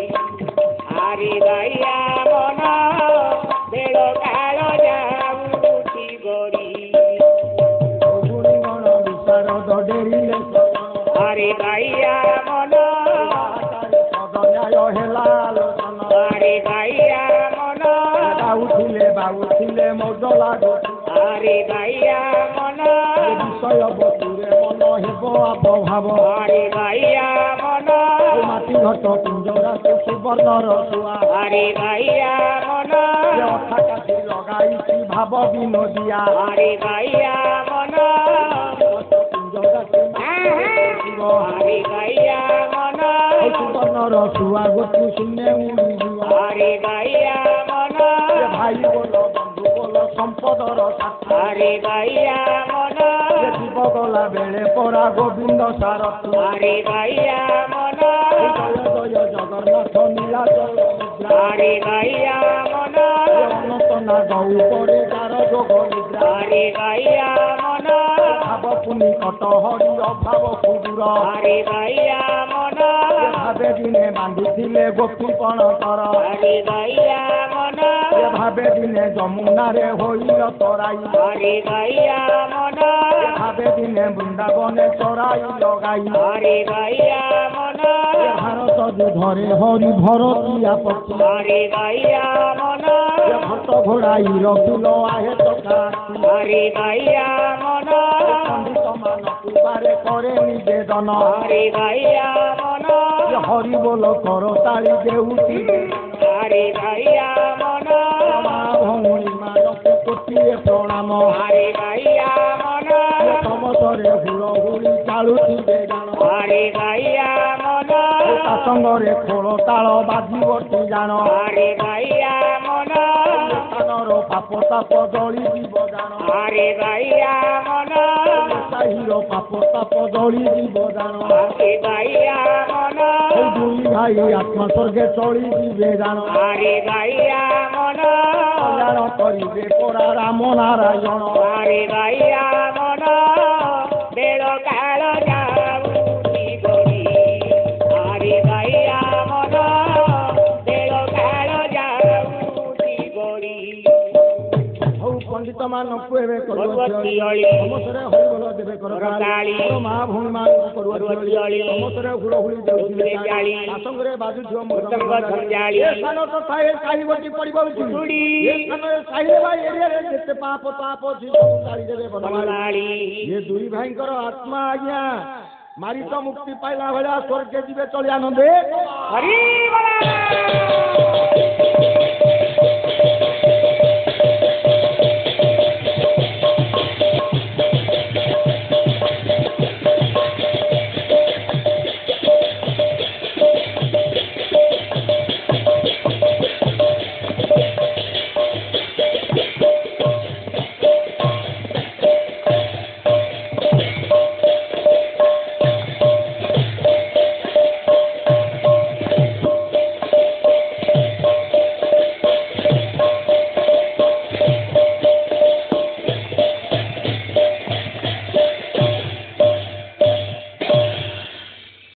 ଆରେ ବାୟା ମନ ବେଳ କାଳ ଯାଉଛି ଗଡ଼ି ଗୁଣ ବିଶାରଦ ଡେରିଲେ ଆରେ ବାୟା ମନ ନ୍ୟାୟ ହେଲା ଆଲୋଚନା ଆରେ ବାୟା ମନ ବାଉଥିଲେ ମଜ ଲାଗୁ ଆରେ ବାୟା ମନ ବିଷୟ ବସୁରେ ମନ ହେବ ଅପଭାବ ଆରେ ବାୟା ମନ ମାଟି ଘଟ ପିଞ୍ଜରା ସୁବର୍ଣ୍ଣର ଶୁଆ ଆରେ ବାୟା ମନ ଅଠା କାଠି ଲଗାଇଛି ଭାବ ବିନୋଦିଆ ଆରେ ବାୟା ମନ ପିଞ୍ଜରା ଆରେ ବାୟା ମନ ସୁବର୍ଣ୍ଣର ଶୁଆ ଗୋଟି ଶୂନ୍ୟ ଉଡ଼ିଯିବ ଆରେ ବାୟା ମନ ଭାଇ ବୋଲ ବନ୍ଧୁ ବୋଲ ସମ୍ପଦର ସାଥୀ ଆରେ ବାୟା ମନ ଯିବ ଗଲା ବେଳେ ପରା ଗୋବିନ୍ଦ ସାରଥୀ ଆରେ ବାୟା ମନ ଜୟ ଜୟ ଜଗନ୍ନାଥ ନୀଳାଚଳ ଆରେ ବାୟା ମନ ଅନନ୍ତ ନାଗ ଉପରେ ତାର ଯୋଗ ନିଦ୍ରା ଆରେ ବାୟା ମନ ଭାବ ପୁନି କଟହରି ଅଭାବ କୁଦୁର ଆରେ ବାୟା ମନ ଭାବେ ଦିନେ ବାନ୍ଧିଥିଲେ ଗୋପୀପଣ କର ଆରେ ବାୟା ମନ ଭାବେ ଦିନେ ଯମୁନାରେ ହୋଇଲ ତରାଇ ଆରେ ବାୟା ମନ ଭାବେ ଦିନେ ବୃନ୍ଦାବନେ ଚରାଇ ଲଗାଇ ଆରେ ବାୟା ମନ ଭାରତ ଯୁଦ୍ଧରେ ହରି ଭରତିଆ ପତି ଆରେ ବାୟା ମନ ঘট ঘোড়াই রখিল আহে টকা হরি ভাইয়া মন পণ্ডিত ମାନଙ୍କୁ বারে করে নিবেদন হরি ভাইয়া মন হরি বল কর তাଳି দেউଥିବେ হরি ভাইয়া মন মা ଭଉଣୀ ମାନଙ୍କୁ କୋଟିଏ ପ୍ରଣାମ হরি ଭାଇয়া ମନ ସମସ୍ତରେ ହୁଳହୁଳି ଚାଲୁଥିବେ ଗାନ ହରି ଭାଇଆ ମନ ତା ସଙ୍ଗରେ ଖୋଳ ତାଳ ବାଜିବଟି ଜାଣ ହରି ଭାଇଆ ମନ ସ୍ଥାନର ପାପ ତାପ ଦଳି ଯିବ ଜାଣ ହରି ଭାଇଆ ମନ ସାହିର ପାପ ତାପ ଦଳି ଯିବ ଜାଣ ହରି ଭାଇଆ ମନ ଦୁଇ ଭାଇ ଆତ୍ମା ସ୍ୱର୍ଗେ ଚଳି ଯିବେ ଜାଣ ହରି ଭାଇଆ ମନ କଲ୍ୟାଣ କରିବେ ପରା ରାମ ନାରାୟଣ ହରି ଭାଇଆ ମନ ବେଳ କାଳ ଯାଉନି ଗଡ଼ି ହରି ଭାଇଆ ମନ ବେଳ କାଳ ଯାଉନି ଗଡ଼ି ହଉ ପଣ୍ଡିତ ମାନଙ୍କୁ ଏବେ ଭଗବତୀ ଅଳି ସମସ୍ତରେ ହରିବୋଲ ଦେବେ କରତାଳି ମା ଭଉଣୀ ମାନଙ୍କୁ ଭଗବତୀ ଅଳି ସମସ୍ତରେ ହୁଳହୁଳି ଦେଉଥିବେ ଜାଳି ଆସଙ୍ଗରେ ବାଜୁଥିବ ମୃଦଙ୍ଗ ଝଞ୍ଜାଳି ଏ ସ୍ଥାନ ତ ଥାଏ ସାହିବଟି ପଡ଼ିବଉଛି ଚୁଡ଼ି ଏ ସ୍ଥାନରେ ସାହିରେ ବା ଏରିଆରେ ଯେତେ ପାପ ତାପ ଅଛି ସବୁ ଜାଳିଦେବେ ବନମାଳି ବନମାଳି ଏ ଦୁଇ ଭାଇଙ୍କର ଆତ୍ମା ଆଜ୍ଞା ମାରି ତ ମୁକ୍ତି ପାଇଲା ଭଳିଆ ସ୍ୱର୍ଗେ ଯିବେ ଚଳି ଆନନ୍ଦେ ହରି